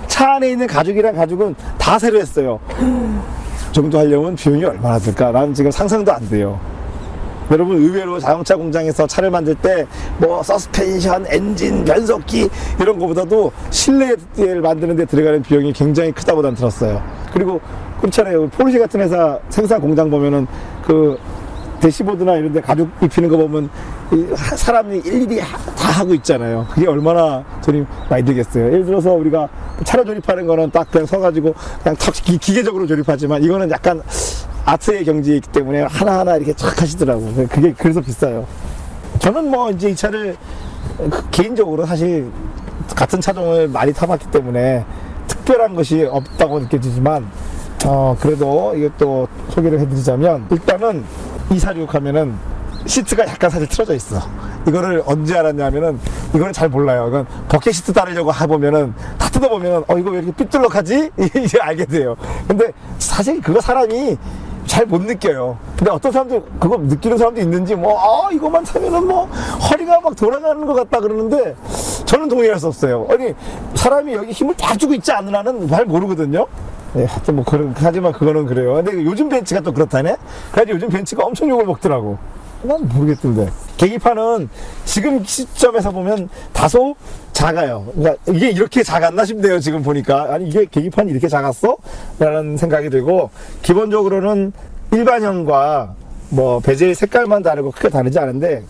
차 안에 있는 가죽이랑 가죽은 다 새로 했어요. 그 정도 하려면 비용이 얼마나 들까? 나는 지금 상상도 안 돼요. 여러분 의외로 자동차 공장에서 차를 만들 때 뭐 서스펜션, 엔진, 변속기 이런 거보다도 실내를 만드는 데 들어가는 비용이 굉장히 크다고 난 들었어요. 그리고 그렇잖아요. 포르쉐 같은 회사 생산 공장 보면은 그 대시보드나 이런 데 가죽 입히는 거 보면 사람이 일일이 다 하고 있잖아요. 그게 얼마나 돈이 많이 들겠어요. 예를 들어서 우리가 차를 조립하는 거는 딱 그냥 서가지고 그냥 탁 기계적으로 조립하지만 이거는 약간 아트의 경지에 있기 때문에 하나하나 이렇게 쫙 하시더라고요. 그게 그래서 비싸요. 저는 뭐 이제 이 차를 개인적으로 사실 같은 차종을 많이 타봤기 때문에 특별한 것이 없다고 느껴지지만 그래도 이것도 소개를 해드리자면 일단은 246 하면은 시트가 약간 사실 틀어져 있어. 이거를 언제 알았냐면은 이거는 잘 몰라요. 이건 버켓 시트 따르려고 해보면은 다 뜯어보면은 이거 왜 이렇게 삐뚤럭하지? 이제 알게 돼요. 근데 사실 그거 사람이 잘 못 느껴요. 근데 어떤 사람들 그거 느끼는 사람도 있는지 이거만 타면은 허리가 막 돌아가는 것 같다 그러는데 저는 동의할 수 없어요. 아니 사람이 여기 힘을 딱 주고 있지 않는 한은 잘 모르거든요. 네, 하여튼 하지만 그거는 그래요. 근데 요즘 벤츠가 또 그렇다네? 그래가지고 요즘 벤츠가 엄청 욕을 먹더라고. 난 모르겠던데. 계기판은 지금 시점에서 보면 다소 작아요. 그러니까 이게 이렇게 작았나 싶네요. 지금 보니까. 아니, 이게 계기판이 이렇게 작았어? 라는 생각이 들고, 기본적으로는 일반형과 베젤 색깔만 다르고 크게 다르지 않은데,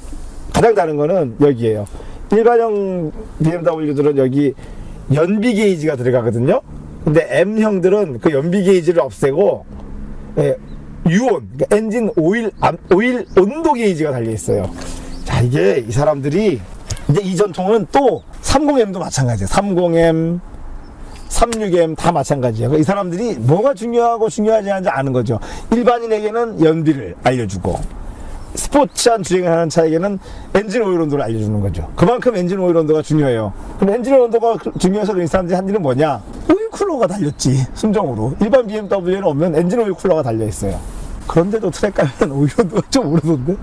가장 다른 거는 여기에요. 일반형 BMW들은 여기 연비 게이지가 들어가거든요. 근데 M형들은 그 연비 게이지를 없애고 유온, 그러니까 엔진 오일 온도 게이지가 달려있어요. 자, 이게 이 사람들이 이제 이 전통은 또 30M도 마찬가지예요. 30M, 36M 다 마찬가지예요. 이 사람들이 뭐가 중요하고 중요하지 않은지 아는 거죠. 일반인에게는 연비를 알려주고 스포츠한 주행을 하는 차에게는 엔진 오일 온도를 알려주는 거죠. 그만큼 엔진 오일 온도가 중요해요. 그럼 엔진 오일 온도가 중요해서 이 사람들이 한 일은 뭐냐? 오일 쿨러가 달렸지, 순정으로. 일반 BMW에는 없는 엔진 오일 쿨러가 달려있어요. 그런데도 트랙 가면 오일 온도가 좀 오르던데?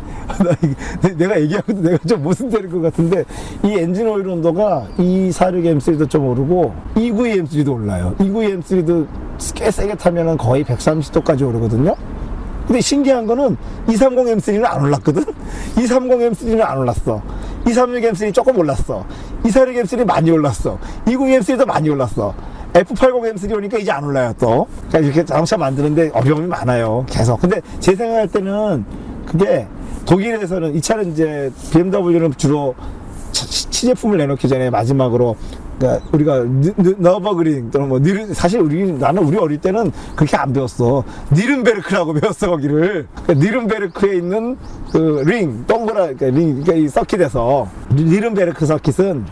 내가 얘기하고도 내가 좀 모순되는 것 같은데, 이 엔진 오일 온도가 246M3도 좀 오르고 292M3도 올라요. 292M3도 꽤 세게 타면은 거의 130도까지 오르거든요. 근데 신기한 거는 230M3는 안 올랐거든? 230M3는 안 올랐어. 236M3 조금 올랐어. 246M3 많이 올랐어. 292M3도 많이 올랐어. F80M3 오니까 이제 안 올라요, 또. 그러니까 이렇게 자동차 만드는데 어려움이 많아요, 계속. 근데 제 생각할 때는 그게 독일에서는 이 차는 이제 BMW는 주로 시제품을 내놓기 전에 마지막으로 그러니까 우리가 너버그링 또는 뭐 사실 나는 우리 어릴 때는 그렇게 안 배웠어. 니른베르크라고 배웠어 거기를. 그러니까 니른베르크에 있는 그 링 동그라 그러니까 이 서킷에서 니른베르크 서킷은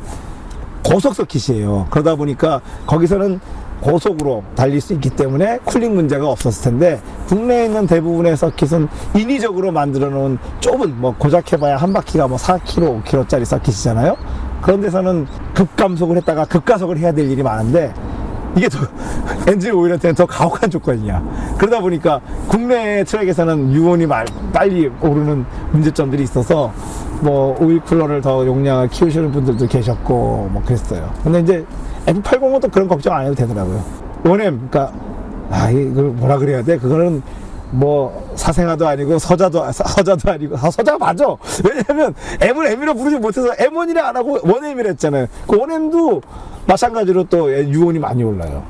고속 서킷이에요. 그러다 보니까 거기서는 고속으로 달릴 수 있기 때문에 쿨링 문제가 없었을 텐데 국내에 있는 대부분의 서킷은 인위적으로 만들어 놓은 좁은 뭐 고작해봐야 한 바퀴가 뭐 4km, 5km짜리 서킷이잖아요. 그런 데서는 급감속을 했다가 급가속을 해야 될 일이 많은데 이게 더 엔진 오일한테는 더 가혹한 조건이야. 그러다 보니까 국내 트랙에서는 유온이 빨리 오르는 문제점들이 있어서 뭐 오일 쿨러를 더 용량을 키우시는 분들도 계셨고 뭐 그랬어요. 근데 이제 F80은 또 그런 걱정 안 해도 되더라고요. 원엠, 그러니까 이걸 뭐라 그래야 돼? 그거는 뭐 사생아도 아니고 서자도 아니고 서자가 맞아. 왜냐면 M을 M이라 부르지 못해서 M1이라 안 하고 원엠이라 했잖아요. 그 원엠도 마찬가지로 또 유온이 많이 올라요.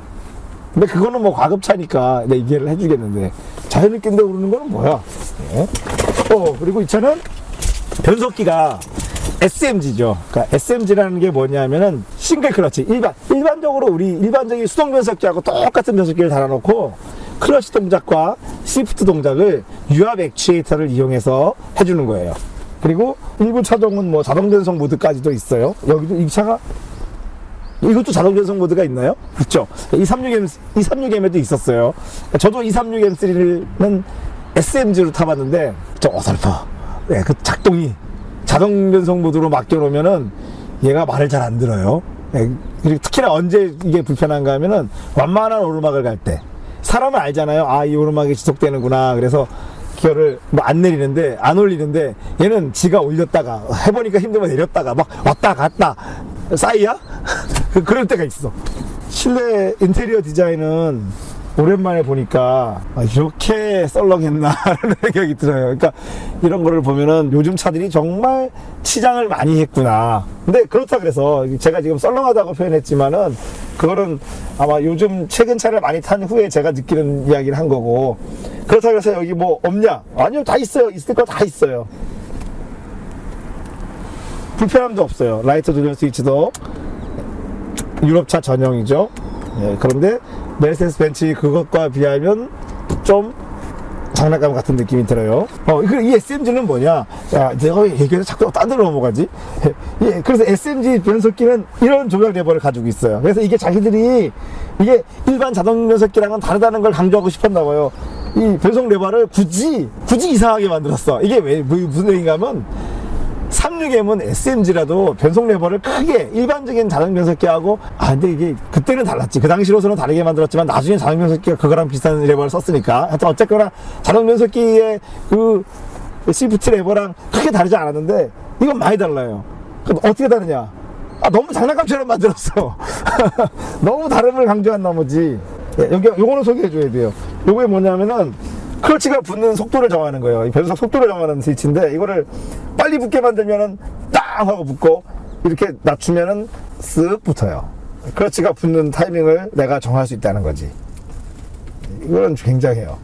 근데 그거는 뭐 과급차니까 내가 이해를 해주겠는데 자연느낌대 오르는 거는 뭐야? 네. 그리고 이 차는 변속기가 SMG죠. 그러니까 SMG라는 게 뭐냐면은 싱글 클러치. 일반적으로 우리 일반적인 수동 변속기하고 똑같은 변속기를 달아놓고 클러치 동작과 시프트 동작을 유압 액추에이터를 이용해서 해주는 거예요. 그리고 일부 차종은 뭐 자동 변속 모드까지도 있어요. 여기도 이 차가 이것도 자동 변속 모드가 있나요? 있죠. 236M에도 있었어요. 저도 236M3는 SMG로 타봤는데 좀 어설퍼. 네, 그 작동이 자동 변속 모드로 맡겨놓으면은 얘가 말을 잘 안 들어요. 네, 그리고 특히나 언제 이게 불편한가 하면은 완만한 오르막을 갈 때 사람은 알잖아요. 이 오르막이 지속되는구나. 그래서 기어를 뭐 안 내리는데 안 올리는데 얘는 지가 올렸다가 해보니까 힘들면 내렸다가 막 왔다 갔다 싸이야? 그럴 때가 있어. 실내 인테리어 디자인은 오랜만에 보니까 이렇게 썰렁했나 라는 생각이 들어요. 그러니까 이런 거를 보면은 요즘 차들이 정말 치장을 많이 했구나. 근데 그렇다 그래서 제가 지금 썰렁하다고 표현했지만은 그거는 아마 요즘 최근 차를 많이 탄 후에 제가 느끼는 이야기를 한 거고, 그렇다 그래서 여기 뭐 없냐? 아니요, 다 있어요. 있을 거 다 있어요. 불편함도 없어요. 라이트 조절 스위치도 유럽차 전용이죠. 예, 그런데 메르세데스 벤츠 그것과 비하면 좀 장난감 같은 느낌이 들어요. 이 SMG는 뭐냐? 야, 내가 얘기해서 자꾸 딴 데로 넘어가지? 예, 그래서 SMG 변속기는 이런 조작 레버를 가지고 있어요. 그래서 이게 자기들이 이게 일반 자동 변속기랑은 다르다는 걸 강조하고 싶었나 봐요. 이 변속 레버를 굳이 이상하게 만들었어. 이게 무슨 얘기인가 하면 36M은 SMG라도 변속 레버를 크게 일반적인 자동 변속기하고 근데 이게 그때는 달랐지. 그 당시로서는 다르게 만들었지만 나중에 자동 변속기가 그거랑 비슷한 레버를 썼으니까 하여튼 어쨌거나 자동 변속기의 그 시프트 레버랑 크게 다르지 않았는데 이건 많이 달라요. 그럼 어떻게 다르냐? 너무 장난감처럼 만들었어. 너무 다름을 강조한 나머지 요거는 소개해줘야 돼요. 요게 뭐냐면은 클러치가 붙는 속도를 정하는 거예요. 이 변속 속도를 정하는 스위치인데 이거를 빨리 붙게 만들면은 땅 하고 붙고 이렇게 낮추면은 쓱 붙어요. 클러치가 붙는 타이밍을 내가 정할 수 있다는 거지. 이건 굉장해요.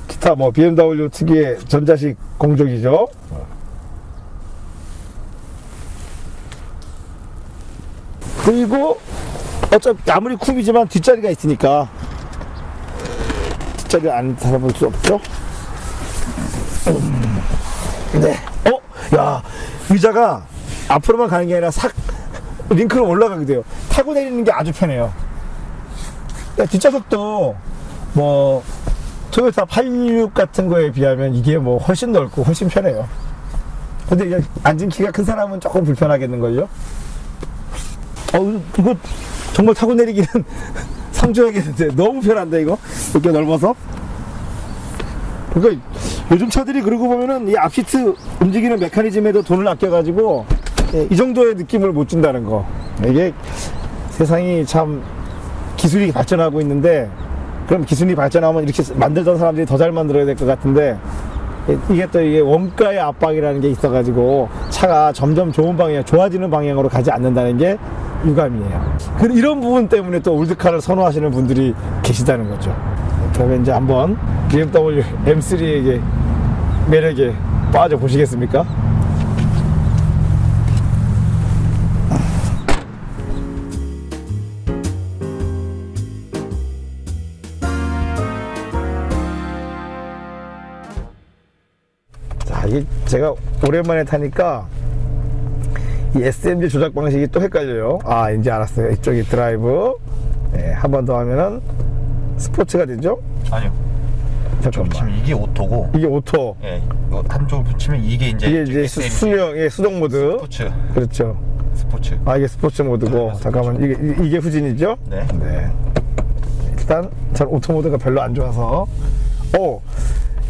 기타 뭐 BMW 특유의 전자식 공조기죠. 그리고 어차피 아무리 쿱이지만 뒷자리가 있으니까 뒷자리 안 살아볼 수 없죠. 네. 야, 의자가 앞으로만 가는 게 아니라 싹 링크로 올라가게 돼요. 타고 내리는 게 아주 편해요. 뒷좌석도 뭐 토요타 86 같은 거에 비하면 이게 뭐 훨씬 넓고 훨씬 편해요. 근데 이제 앉은 키가 큰 사람은 조금 불편하겠는걸요? 이거 정말 타고 내리기는 상주하겠는데 너무 편한데 이거? 이렇게 넓어서? 그러니까 요즘 차들이 그러고 보면은 이 앞시트 움직이는 메커니즘에도 돈을 아껴가지고 이 정도의 느낌을 못 준다는 거. 이게 세상이 참 기술이 발전하고 있는데, 그럼 기술이 발전하면 이렇게 만들던 사람들이 더 잘 만들어야 될 것 같은데, 이게 또 이게 원가의 압박이라는 게 있어가지고 차가 점점 좋은 방향, 좋아지는 방향으로 가지 않는다는 게 유감이에요. 이런 부분 때문에 또 올드카를 선호하시는 분들이 계시다는 거죠. 그러면 이제 한번 BMW M3에게 매력에 빠져 보시겠습니까? 이게 제가 오랜만에 타니까 이 SMG 조작 방식이 또 헷갈려요. 아, 이제 알았어요. 이쪽이 드라이브. 네, 한 번 더 하면은 스포츠가 되죠? 아니요. 잠깐만. 붙이면 이게 오토고. 이게 오토. 예. 이거 한쪽을 붙이면 이게 이제 SMG. 수명, 예, 수동 모드. 스포츠. 그렇죠. 스포츠. 아, 이게 스포츠 모드고. 네, 잠깐만. 이게 후진이죠? 네. 네. 일단 전 오토 모드가 별로 안 좋아서.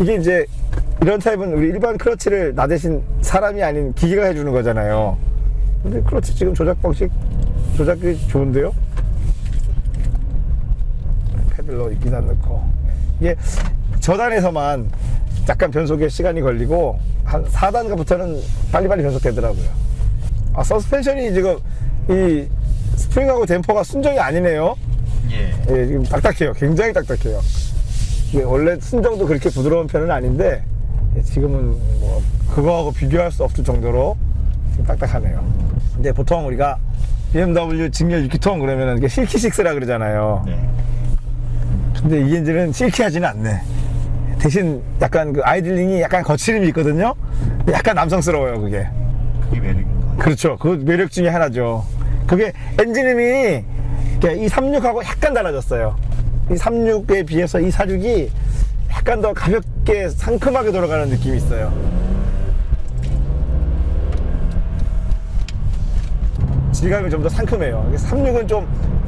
이게 이제 이런 타입은 우리 일반 클러치를 나 대신 사람이 아닌 기계가 해주는 거잖아요. 근데 클러치 지금 조작 방식 조작이 좋은데요? 패들러 2단 넣고, 이게 저단에서만 약간 변속에 시간이 걸리고 한 4단가부터는 빨리빨리 변속되더라고요. 아, 서스펜션이 지금 이 스프링하고 댐퍼가 순정이 아니네요. 예. 예, 지금 딱딱해요. 굉장히 딱딱해요. 이게 원래 순정도 그렇게 부드러운 편은 아닌데, 예, 지금은 뭐 그거하고 비교할 수 없을 정도로 지금 딱딱하네요. 근데 보통 우리가 BMW 직렬 6기통 그러면은 이게 실키6라 그러잖아요. 네. 근데 이 엔진은 실키하지는 않네. 대신 약간 그 아이들링이 약간 거칠음이 있거든요. 약간 남성스러워요, 그게. 그게 매력인가? 그렇죠. 그 매력 중에 하나죠. 그게 엔진음이 이 36하고 약간 달라졌어요. 이 36에 비해서 이 46이 약간 더 가볍게 상큼하게 돌아가는 느낌이 있어요. 질감이 좀 더 상큼해요. 36은 좀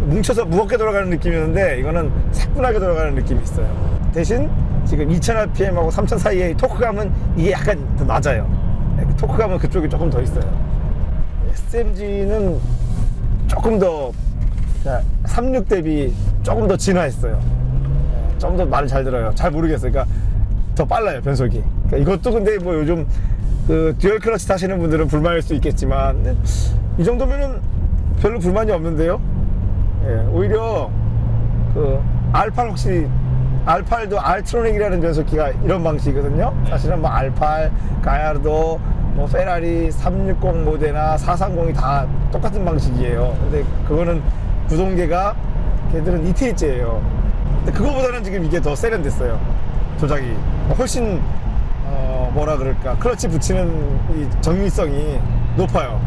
뭉쳐서 무겁게 돌아가는 느낌이었는데 이거는 사뿐하게 돌아가는 느낌이 있어요. 대신 지금 2000rpm하고 3000 사이의 토크감은 이게 약간 더 낮아요. 토크감은 그쪽이 조금 더 있어요. SMG는 조금 더 36 대비 조금 더 진화했어요. 좀 더 말을 잘 들어요. 잘 모르겠어요. 그러니까 더 빨라요, 변속이. 그러니까 이것도 근데 뭐 요즘 그 듀얼 클러치 타시는 분들은 불만일 수 있겠지만 이 정도면은 별로 불만이 없는데요. 예, 오히려 그 R8 혹시 R8도 알트로닉이라는 변속기가 이런 방식이거든요. 사실은 뭐 R8, 가야르도, 뭐 페라리 360 모데나 430이 다 똑같은 방식이에요. 근데 그거는 구동계가 걔들은 이태리제예요. 근데 그거보다는 지금 이게 더 세련됐어요. 조작이 훨씬 뭐라 그럴까, 클러치 붙이는 이 정밀성이 높아요.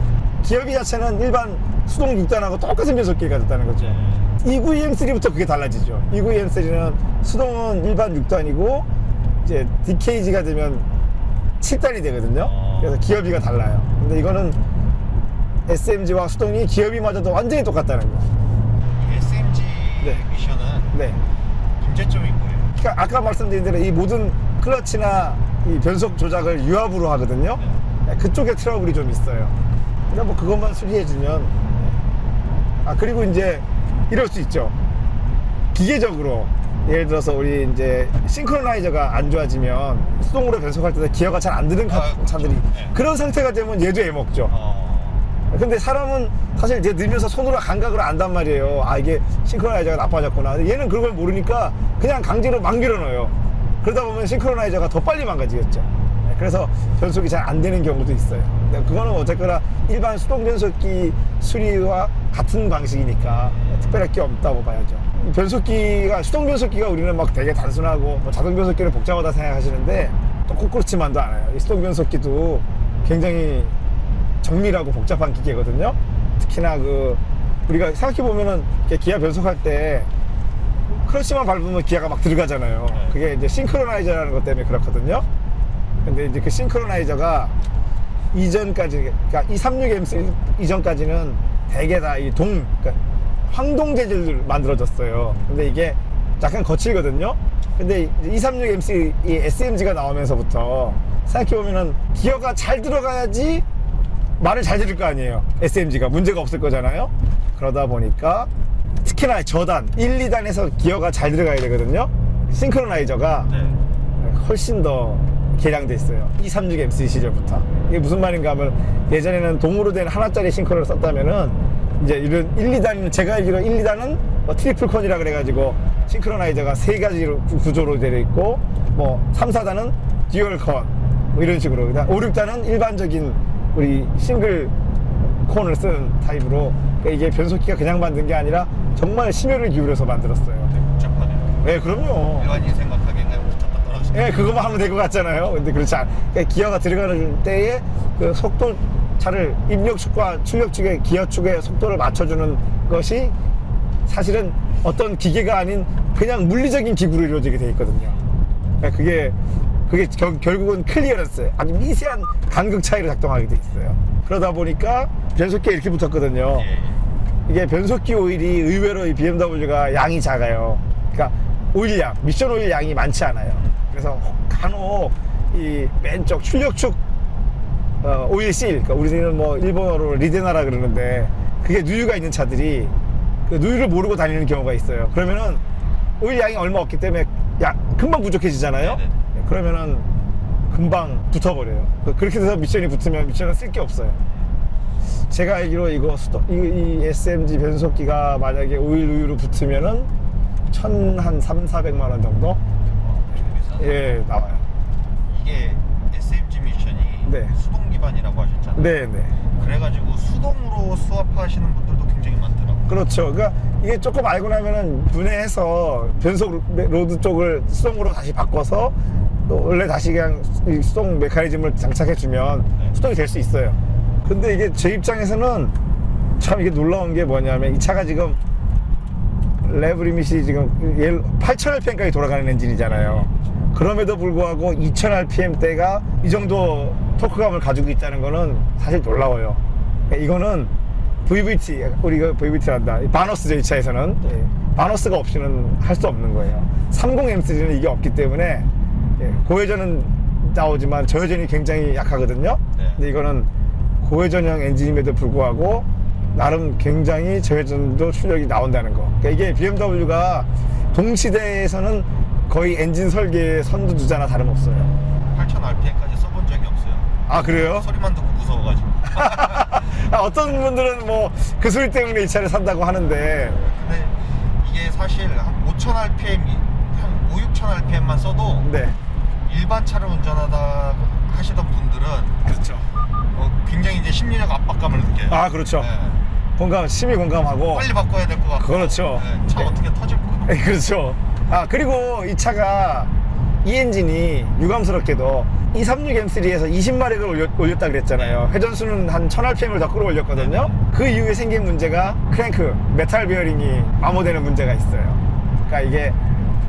기어비 자체는 일반 수동 6단하고 똑같은 변속기가 됐다는 거죠. 292M3부터 그게 달라지죠. 292M3는 수동은 일반 6단이고 이제 DKG가 되면 7단이 되거든요. 그래서 기어비가 달라요. 근데 이거는 SMG와 수동이 기어비마저도 완전히 똑같다는 거. SMG 네. 미션은 네. 문제점이 뭐예요? 그러니까 아까 말씀드린 대로 이 모든 클러치나 이 변속 조작을 유압으로 하거든요. 네, 그쪽에 트러블이 좀 있어요. 그러니까 뭐 그것만 수리해주면. 아, 그리고 이제 이럴 수 있죠. 기계적으로 예를 들어서 우리 이제 싱크로나이저가 안 좋아지면 수동으로 변속할 때 기어가 잘 안 드는 차들이 네. 그런 상태가 되면 얘도 애먹죠. 근데 사람은 사실 이제 늘면서 손으로 감각으로 안단 말이에요. 아, 이게 싱크로나이저가 나빠졌구나. 얘는 그런 걸 모르니까 그냥 강제로 막 밀어넣어요. 그러다 보면 싱크로나이저가 더 빨리 망가지겠죠. 그래서 변속이 잘 안 되는 경우도 있어요. 근데 그거는 어쨌거나 일반 수동 변속기 수리와 같은 방식이니까 특별할 게 없다고 봐야죠. 변속기가, 수동 변속기가 우리는 막 되게 단순하고 뭐 자동 변속기를 복잡하다 생각하시는데 또 꼭 그렇지만도 않아요. 이 수동 변속기도 굉장히 정밀하고 복잡한 기계거든요. 특히나 그 우리가 생각해보면은 기아 변속할 때 클러치만 밟으면 기아가 막 들어가잖아요. 그게 이제 싱크로나이저라는 것 때문에 그렇거든요. 근데 이제 그 싱크로나이저가 이전까지, 그러니까 이 36MC 이전까지는 대개 다 이 그러니까 황동 재질을 만들어졌어요. 근데 이게 약간 거칠거든요. 근데 이 36MC 이 SMG가 나오면서부터 생각해보면은 기어가 잘 들어가야지 말을 잘 들을 거 아니에요. SMG가 문제가 없을 거잖아요. 그러다 보니까 특히나 저단 1, 2단에서 기어가 잘 들어가야 되거든요. 싱크로나이저가 훨씬 더 개량돼 있어요. 236MC 시절부터. 이게 무슨 말인가 하면 예전에는 동으로 된 하나짜리 싱크로를 썼다면은 이제 이런 1, 2단은 제가 알기로 1, 2단은 뭐 트리플 콘이라 그래가지고 싱크로나이저가 3가지 구조로 되어 있고 뭐 3, 4단은 듀얼 콘 뭐 이런 식으로, 5, 6단은 일반적인 우리 싱글 콘을 쓰는 타입으로. 그러니까 이게 변속기가 그냥 만든 게 아니라 정말 심혈을 기울여서 만들었어요. 되게 복잡하네요. 네, 그럼요. 일반인 생각하기에는 붙었다 떨어졌다 예, 그거만 하면 될 것 같잖아요. 근데 그렇지 않아. 그러니까 기어가 들어가는 때에 그 속도 차를 입력 축과 출력 축의 기어 축의 속도를 맞춰주는 것이 사실은 어떤 기계가 아닌 그냥 물리적인 기구로 이루어지게 돼 있거든요. 그러니까 그게 결국은 클리어런스, 아주 미세한 간극 차이로 작동하게 돼 있어요. 그러다 보니까 변속기에 이렇게 붙었거든요. 예. 이게 변속기 오일이 의외로 이 BMW가 양이 작아요. 그러니까 오일 양, 미션 오일 양이 많지 않아요. 그래서 간혹 이 맨쪽 출력축 오일 실, 그러니까 우리는 뭐 일본어로 리데나라 그러는데 그게 누유가 있는 차들이 그 누유를 모르고 다니는 경우가 있어요. 그러면은 오일 양이 얼마 없기 때문에 금방 부족해지잖아요. 네네. 그러면은 금방 붙어버려요. 그렇게 돼서 미션이 붙으면 미션은 쓸 게 없어요. 제가 알기로 이 SMG 변속기가 만약에 오일 누유로 붙으면은 한 300~400만 원 정도? 예, 나와요. 이게 SMG 미션이 네. 수동 기반이라고 하셨잖아요. 네네. 그래가지고 수동으로 수압하시는 분들도 굉장히 많더라고요. 그렇죠. 그러니까 이게 조금 알고 나면은 분해해서 변속 로드 쪽을 수동으로 다시 바꿔서 또 원래 다시 그냥 이 수동 메커니즘을 장착해주면 네. 수동이 될 수 있어요. 근데 이게 제 입장에서는 참 이게 놀라운 게 뭐냐면 이 차가 지금 레브 리밋이 지금 8000rpm까지 돌아가는 엔진이잖아요. 그럼에도 불구하고 2000rpm대가 이 정도 토크감을 가지고 있다는 거는 사실 놀라워요. 이거는 VVT, 우리가 VVT란다. 바너스죠, 이 차에서는. 예, 바너스가 없이는 할 수 없는 거예요. 30M3는 이게 없기 때문에 예, 고회전은 나오지만 저회전이 굉장히 약하거든요. 네. 근데 이거는 고회전형 엔진임에도 불구하고 나름 굉장히 저회전도 출력이 나온다는 거. 그러니까 이게 BMW가 동시대에서는 거의 엔진 설계의 선두주자나 다름없어요. 8000rpm까지 써본 적이 없어요. 아, 그래요? 소리만 듣고 무서워가지고. 아, 어떤 분들은 뭐 그 소리 때문에 이 차를 산다고 하는데 근데 이게 사실 한 5000rpm, 한 5~6000rpm만 써도 네, 일반 차를 운전하다 하시던 분들은 그렇죠. 굉장히 이제 심리적 압박감을 느껴요. 아, 그렇죠. 네. 심히 공감하고 빨리 바꿔야 될 것 같고. 그렇죠. 네, 차 네. 어떻게 터질 것 같고. 그렇죠. 아, 그리고 이 차가 이 엔진이 유감스럽게도 236M3에서 20마력을 올렸다 그랬잖아요. 회전수는 한 1000rpm을 더 끌어올렸거든요. 그 이후에 생긴 문제가 크랭크, 메탈 베어링이 마모되는 문제가 있어요. 그러니까 이게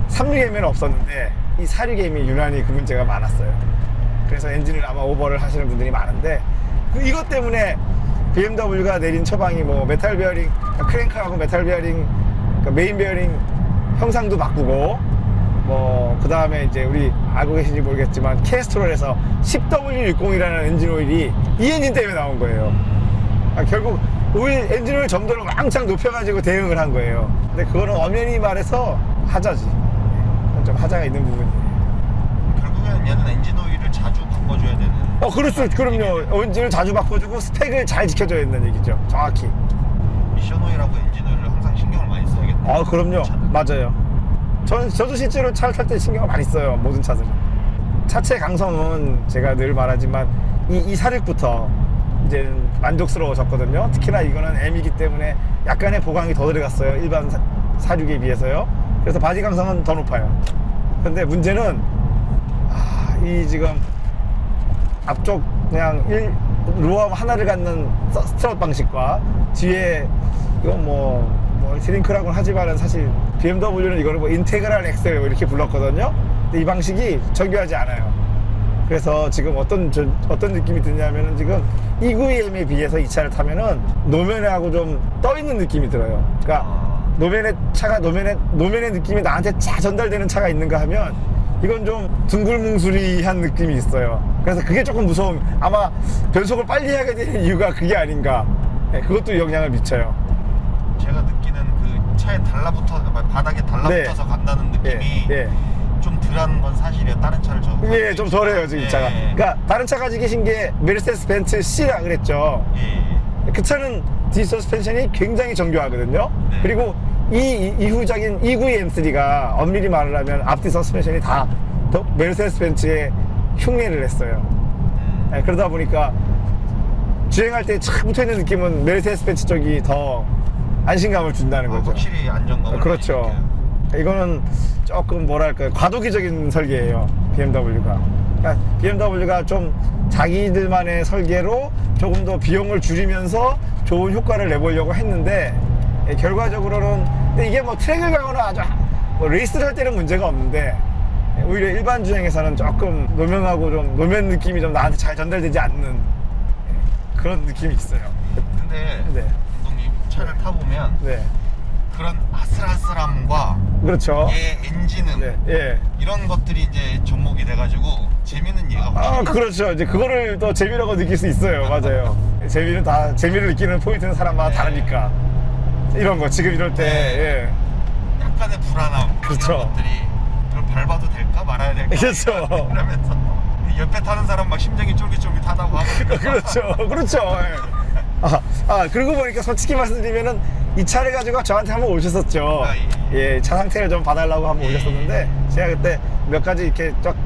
36M에는 없었는데 이 46M이 유난히 그 문제가 많았어요. 그래서 엔진을 아마 오버를 하시는 분들이 많은데 이것 때문에 BMW가 내린 처방이 뭐 메탈 베어링, 크랭크하고 메탈 베어링, 그러니까 메인 베어링 형상도 바꾸고 뭐 그 다음에 이제 우리 알고 계신지 모르겠지만 캐스트롤에서 10W60이라는 엔진 오일이 이 엔진 때문에 나온 거예요. 결국 오일 엔진 오일 점도를 왕창 높여가지고 대응을 한 거예요. 근데 그거는 엄연히 말해서 하자지. 좀 하자가 있는 부분이에요. 결국에는 얘는 엔진 오일을 자주 바꿔줘야 되는. 그렇죠. 그럼요. 엔진을 자주 바꿔주고 스펙을 잘 지켜줘야 된다는 얘기죠. 정확히. 미션 오일하고 엔진 오일을 항상 신경을 많이 써야겠네요. 그럼요. 맞아요. 저도 실제로 차를 탈 때 신경을 많이 써요. 모든 차들은. 차체 강성은 제가 늘 말하지만 이 46부터 이제 만족스러워졌거든요. 특히나 이거는 M이기 때문에 약간의 보강이 더 들어갔어요. 일반 46에 비해서요. 그래서 바디 강성은 더 높아요. 근데 문제는 이 지금 앞쪽 그냥 루어 하나를 갖는 스트럿 방식과 뒤에 이건 뭐 드링크라고는 하지만은 사실 BMW는 이거를 뭐 인테그랄 엑셀 이렇게 불렀거든요. 근데 이 방식이 정교하지 않아요. 그래서 지금 어떤 느낌이 드냐면은 지금 292M에 비해서 이 차를 타면은 노면하고 좀 떠 있는 느낌이 들어요. 그러니까 노면의 느낌이 나한테 쫙 전달되는 차가 있는가 하면 이건 좀 둥글뭉술이한 느낌이 있어요. 그래서 그게 조금 무서움. 아마 변속을 빨리 하게 되는 이유가 그게 아닌가. 네, 그것도 영향을 미쳐요. 제가 느끼는 그 차에 바닥에 달라붙어서 간다는 느낌이 좀 덜한 건 사실이에요. 다른 차를 예, 좀 덜해요 지금 이 차가. 그러니까 다른 차 가지고 계신 게 메르세데스 벤츠 C라 그랬죠. 그 차는 디서스펜션이 굉장히 정교하거든요. 네. 그리고 이 이후적인 292M3가 엄밀히 말을 하면 앞뒤 서스펜션이 다 메르세데스 벤츠에 흉내를 냈어요. 네, 그러다 보니까 주행할 때 착 붙어있는 느낌은 메르세데스 벤츠 쪽이 더 안심감을 준다는 거죠. 확실히 안정감을. 그렇죠. 이거는 조금 뭐랄까요, 과도기적인 설계예요, BMW가. 그러니까 BMW가 좀 자기들만의 설계로 조금 더 비용을 줄이면서 좋은 효과를 내보려고 했는데, 결과적으로는 근데 이게 뭐 트랙을 가거나 아주 뭐 레이스를 할 때는 문제가 없는데, 오히려 일반 주행에서는 조금 노면하고 좀 노면 느낌이 좀 나한테 잘 전달되지 않는 그런 느낌이 있어요. 근데 네. 감독님 차를 타보면 네, 그런 아슬아슬함과 그렇죠. 얘 엔진음 네, 예. 이런 것들이 이제 접목이 돼가지고 재미는 얘가 훨씬 그렇죠. 이제 그거를 또 재미라고 느낄 수 있어요. 맞아요. 재미는 다, 재미를 느끼는 포인트는 사람마다 네. 다르니까. 이런 거, 지금 이럴 때, 네. 약간의 불안함 그렇죠. 이런 것들이 이걸 밟아도 될까 말아야 될까 그렇죠. 이러면서 옆에 타는 사람 막 심장이 쫄깃쫄깃하다고 하고 예. 그렇죠. 예. 그러고 보니까 솔직히 말씀드리면은 이 차를 가지고 저한테 한번 오셨었죠. 예, 차 상태를 좀 봐달라고 한번 오셨었는데, 제가 그때 몇 가지 이렇게 딱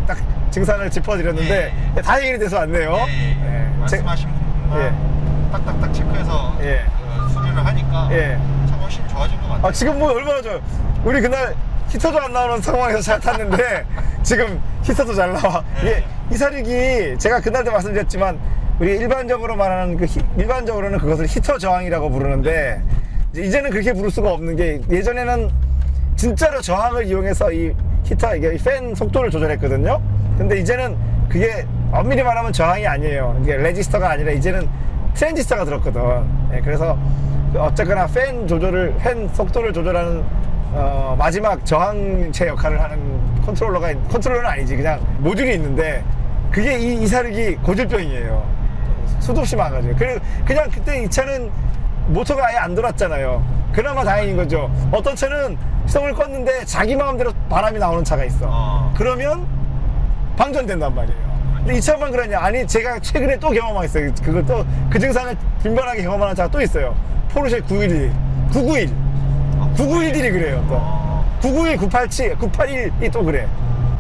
증상을 짚어드렸는데, 다 해결이 돼서 왔네요. 예. 말씀하신 부분만 예. 딱딱딱 체크해서 예. 그 수리를 하니까 예. 차가 훨씬 좋아진 것 같아요. 지금 뭐 얼마나 좋아요. 우리 그날 히터도 안 나오는 상황에서 잘 탔는데 지금 히터도 잘 나와. 네. 이 사륙이 제가 그날도 말씀드렸지만, 우리 일반적으로 말하는 일반적으로는 그것을 히터 저항이라고 부르는데, 이제는 그렇게 부를 수가 없는 게, 예전에는 진짜로 저항을 이용해서 이 히터, 이게 팬 속도를 조절했거든요. 근데 이제는 그게 엄밀히 말하면 저항이 아니에요. 이게 레지스터가 아니라 이제는 트랜지스터가 들었거든. 예, 그래서 어쨌거나 팬 속도를 조절하는 마지막 저항체 역할을 하는 컨트롤러는 아니지, 그냥 모듈이 있는데, 그게 이 사륙이 고질병이에요. 수도 없이 망가져요. 그냥 그때 이 차는 모터가 아예 안 돌았잖아요. 그나마 다행인 거죠. 어떤 차는 시동을 껐는데 자기 마음대로 바람이 나오는 차가 있어. 그러면 방전된단 말이에요. 근데 이 차만 그러냐? 아니, 제가 최근에 또 경험했어요. 그걸 또 그 증상을 빈번하게 경험하는 차가 또 있어요. 포르쉐 991들이 그래요. 또 991, 987, 981이 또 그래.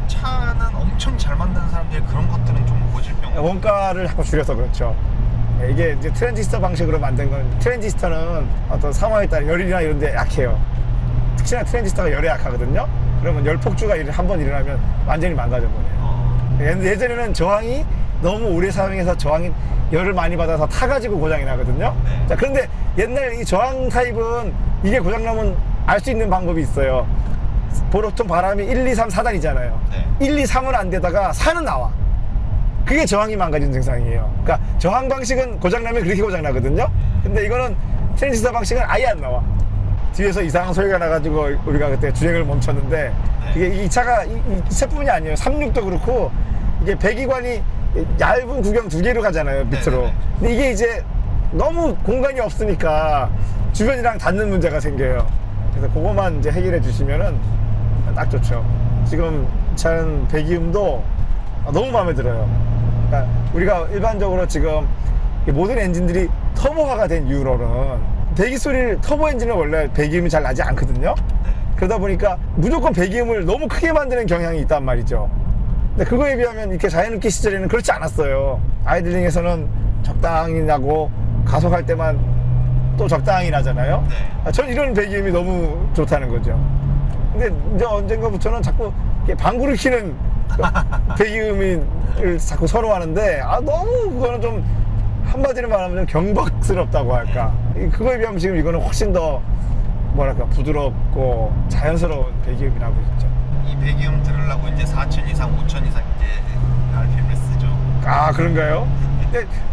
차는 엄청 잘 만드는 사람들이 그런 것들은 좀 고질병. 원가를 자꾸 줄여서 그렇죠. 이게 이제 트랜지스터 방식으로 만든 건, 트랜지스터는 어떤 상황에 따라 열이나 이런 데 약해요. 특히나 트랜지스터가 열에 약하거든요. 그러면 열 폭주가 한번 일어나면 완전히 망가져 버려요. 예전에는 저항이 너무 오래 사용해서 저항이 열을 많이 받아서 타가지고 고장이 나거든요. 네. 자, 그런데 옛날 이 저항 타입은 이게 고장나면 알 수 있는 방법이 있어요. 보통 바람이 1, 2, 3, 4단이잖아요. 네. 1, 2, 3은 안 되다가 4는 나와. 그게 저항이 망가진 증상이에요. 그러니까 저항 방식은 고장나면 그렇게 고장나거든요. 근데 이거는 트랜지스터 방식은 아예 안 나와. 뒤에서 이상한 소리가 나가지고 우리가 그때 주행을 멈췄는데, 이게 이 차가 이 차뿐이 아니에요. 36도 그렇고, 이게 배기관이 얇은 구경 2개로 가잖아요, 밑으로. 네네네. 근데 이게 이제 너무 공간이 없으니까 주변이랑 닿는 문제가 생겨요. 그래서 그거만 이제 해결해 주시면은 딱 좋죠. 지금 차는 배기음도 너무 마음에 들어요. 그러니까 우리가 일반적으로 지금 모든 엔진들이 터보화가 된 이후로는 배기 소리를, 터보 엔진은 원래 배기음이 잘 나지 않거든요. 네. 그러다 보니까 무조건 배기음을 너무 크게 만드는 경향이 있단 말이죠. 근데 그거에 비하면 이렇게 자연흡기 시절에는 그렇지 않았어요. 아이들링에서는 적당히 나고, 가속할 때만 또 적당히 나잖아요. 네. 전 이런 배기음이 너무 좋다는 거죠. 근데 이제 언젠가부터는 자꾸 이렇게 방구를 키는 배기음을 자꾸 선호하는데, 너무 그거는 좀, 한마디로 말하면 좀 경박스럽다고 할까. 그거에 비하면 지금 이거는 훨씬 더 뭐랄까 부드럽고 자연스러운 배기음이라고 있죠. 이 배기음 들으려고 이제 4,000 이상, 5,000 이상 이제 RPM을 쓰죠. 그런가요?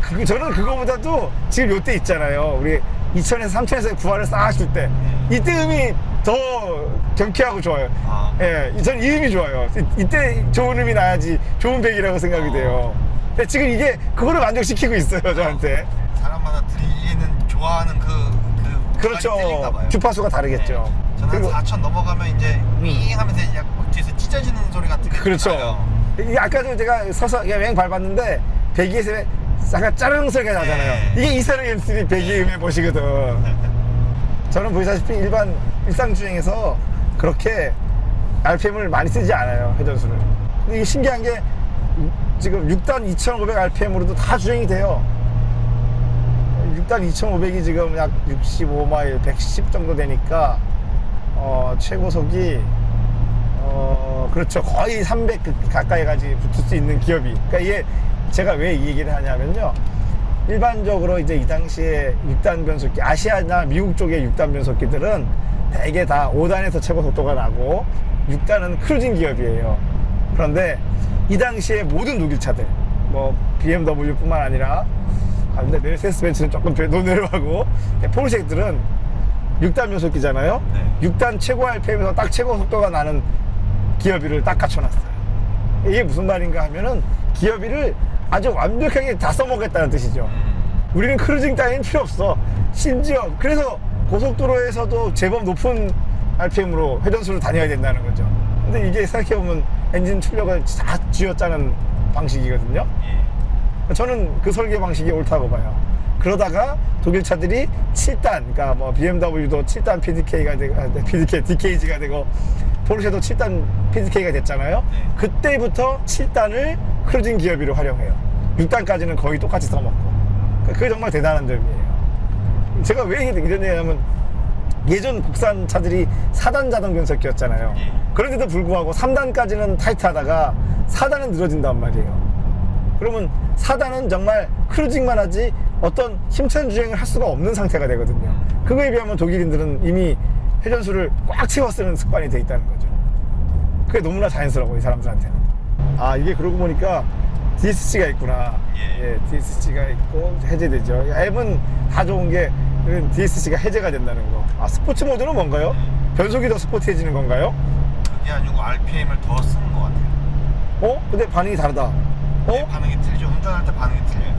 근데 저는 그거보다도 지금 요때 있잖아요. 우리 2,000에서 3,000에서 부하를 싹 줄 때, 이때 음이 더 경쾌하고 좋아요. 예, 전 이 음이 좋아요. 이때 좋은 음이 나야지 좋은 배기라고 생각이 돼요. 근데 지금 이게 그거를 만족시키고 있어요, 저한테. 사람마다 들리는 좋아하는 그렇죠. 틀린가 봐요. 주파수가 다르겠죠. 네. 저는 그리고- 4,000 넘어가면 이제 윙 하면서 막 뒤에서 찢어지는 소리 같은 게 그렇죠. 나요. 이게 아까도 제가 서서 그냥 왱 밟았는데 배기에서 약간 짜르릉 소리가 나잖아요. 네. 이게 이사르 M3 배기음의 멋이거든. 저는 보시다시피 일상 주행에서 그렇게 RPM을 많이 쓰지 않아요, 회전수를. 근데 이게 신기한 게 지금 6단 2,500 RPM으로도 다 주행이 돼요. 6단 2,500이 지금 약 65마일, 110 정도 되니까 최고속이 그렇죠. 거의 300 가까이까지 붙을 수 있는 기업이. 그러니까 이게 제가 왜 이 얘기를 하냐면요. 일반적으로 이제 이 당시에 6단 변속기, 아시아나 미국 쪽의 6단 변속기들은 대개 다 5단에서 최고 속도가 나고 6단은 크루징 기업이에요. 그런데 이 당시에 모든 독일차들, 뭐 BMW뿐만 아니라, 근데 메르세데스 벤츠는 조금 논외로하고 포르쉐들은 6단 변속기잖아요. 네. 6단 최고 RPM에서 딱 최고 속도가 나는 기어비를 딱 갖춰놨어요. 이게 무슨 말인가 하면은 기어비를 아주 완벽하게 다 써먹겠다는 뜻이죠. 우리는 크루징 따윈 필요 없어. 심지어 그래서 고속도로에서도 제법 높은 RPM으로 회전수를 다녀야 된다는 거죠. 근데 이게 생각해보면 엔진 출력을 다 쥐어짜는 방식이거든요. 저는 그 설계 방식이 옳다고 봐요. 그러다가 독일 차들이 7단, 그러니까 뭐 BMW도 7단 PDK가 되고, DKG가 되고, 포르쉐도 7단 PDK가 됐잖아요. 네. 그때부터 7단을 크루징 기어비로 활용해요. 6단까지는 거의 똑같이 써먹고. 그러니까 그게 정말 대단한 점이에요. 제가 왜 이런 얘기냐면, 예전 국산 차들이 4단 자동 변속기였잖아요. 그런데도 불구하고 3단까지는 타이트하다가 4단은 늘어진단 말이에요. 그러면 4단은 정말 크루징만 하지 어떤 힘찬 주행을 할 수가 없는 상태가 되거든요. 그거에 비하면 독일인들은 이미 회전수를 꽉 채워 쓰는 습관이 돼 있다는 거죠. 그게 너무나 자연스러워, 이 사람들한테는. 아, 이게 그러고 보니까 DSC가 있구나. 예, DSC가 있고 해제되죠. M은 다 좋은 게 DSC가 해제가 된다는 거. 아, 스포츠 모드는 뭔가요? 변속이 더 스포티해지는 건가요? 그게 아니고 RPM을 더 쓰는 것 같아요. 근데 반응이 다르다. 네, 반응이 틀리죠. 운전할 때 반응이 틀려요.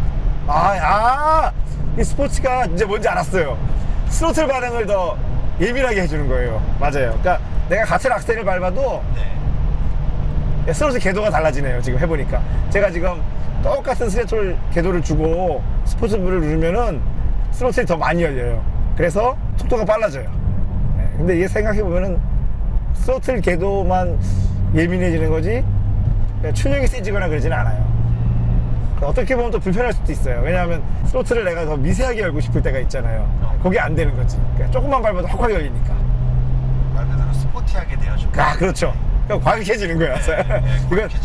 이 스포츠가 이제 뭔지 알았어요. 스로틀 반응을 더 예민하게 해주는 거예요. 맞아요. 그러니까 내가 같은 악셀을 밟아도 네. 스로틀 궤도가 달라지네요. 지금 해보니까. 제가 지금 똑같은 스로틀 궤도를 주고 스포츠부를 누르면은 스로틀이 더 많이 열려요. 그래서 속도가 빨라져요. 네, 근데 이게 생각해보면은 스로틀 궤도만 예민해지는 거지 출력이 세지거나 그러지는 않아요. 어떻게 보면 또 불편할 수도 있어요. 왜냐하면 스로틀을 내가 더 미세하게 열고 싶을 때가 있잖아요. 그게 안 되는 거지. 그러니까 조금만 밟아도 확 열리니까. 말 그대로 스포티하게 돼야죠. 그렇죠. 그러니까 과격해지는 거야.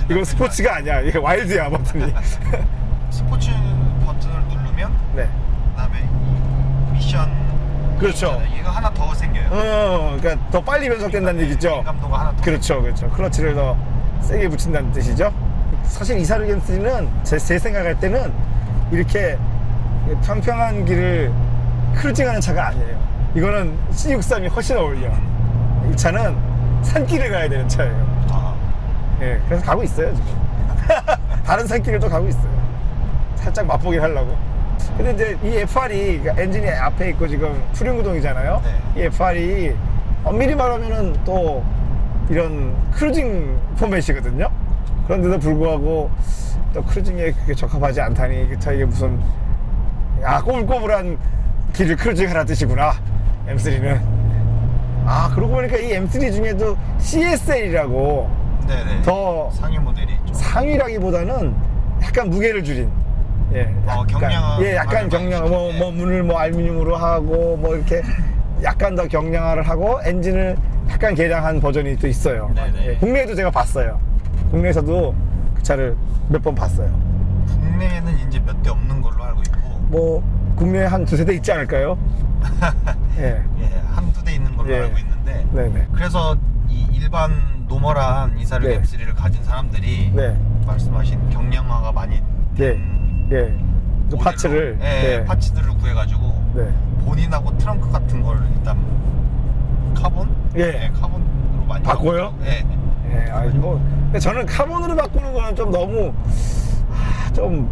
이건 스포츠가 아니야. 이게 와일드야, 버튼이. 스포츠 버튼을 누르면 네. 그다음에 이 미션 그렇죠. 얘가 하나 더 생겨요. 그러니까 더 빨리 변속된다는 얘기죠. 감도가 하나 더. 그렇죠. 클러치를 더 세게 붙인다는 뜻이죠. 사실 246 M3는 제 생각할 때는 이렇게 평평한 길을 크루징하는 차가 아니에요. 이거는 C63이 훨씬 어울려. 이 차는 산길을 가야 되는 차예요. 예, 그래서 가고 있어요, 지금. 다른 산길을 또 가고 있어요. 살짝 맛보기를 하려고. 근데 이제 이 FR이, 그러니까 엔진이 앞에 있고 지금 후륜구동이잖아요. 네. 이 FR이 엄밀히 말하면은 또 이런 크루징 포맷이거든요. 그런데도 불구하고 또 크루징에 그게 적합하지 않다니, 이게 무슨, 꼬불꼬불한 길을 크루징하라 뜻이구나, M3는. 그러고 보니까 이 M3 중에도 CSL이라고 네네. 더 상위 모델이 있죠. 상위라기보다는 약간 무게를 줄인, 경량화. 약간 경량, 문을 알루미늄으로 하고, 이렇게 약간 더 경량화를 하고, 엔진을 약간 개량한 버전이 또 있어요. 네네. 국내에도 제가 봤어요. 국내에서도 그 차를 몇 번 봤어요. 국내에는 이제 몇 대 없는 걸로 알고 있고. 국내에 한 두세 대 있지 않을까요? 예. 한두 대 있는 걸로 알고 있는데. 네네. 그래서 이 일반 노멀한 246 M3를 가진 사람들이 말씀하신 경량화가 많이 그 파츠를 파츠들을 구해가지고 본인하고 트렁크 같은 걸 일단 카본으로 많이 바꿔요? 근데 저는 카본으로 바꾸는 거는 좀 너무 좀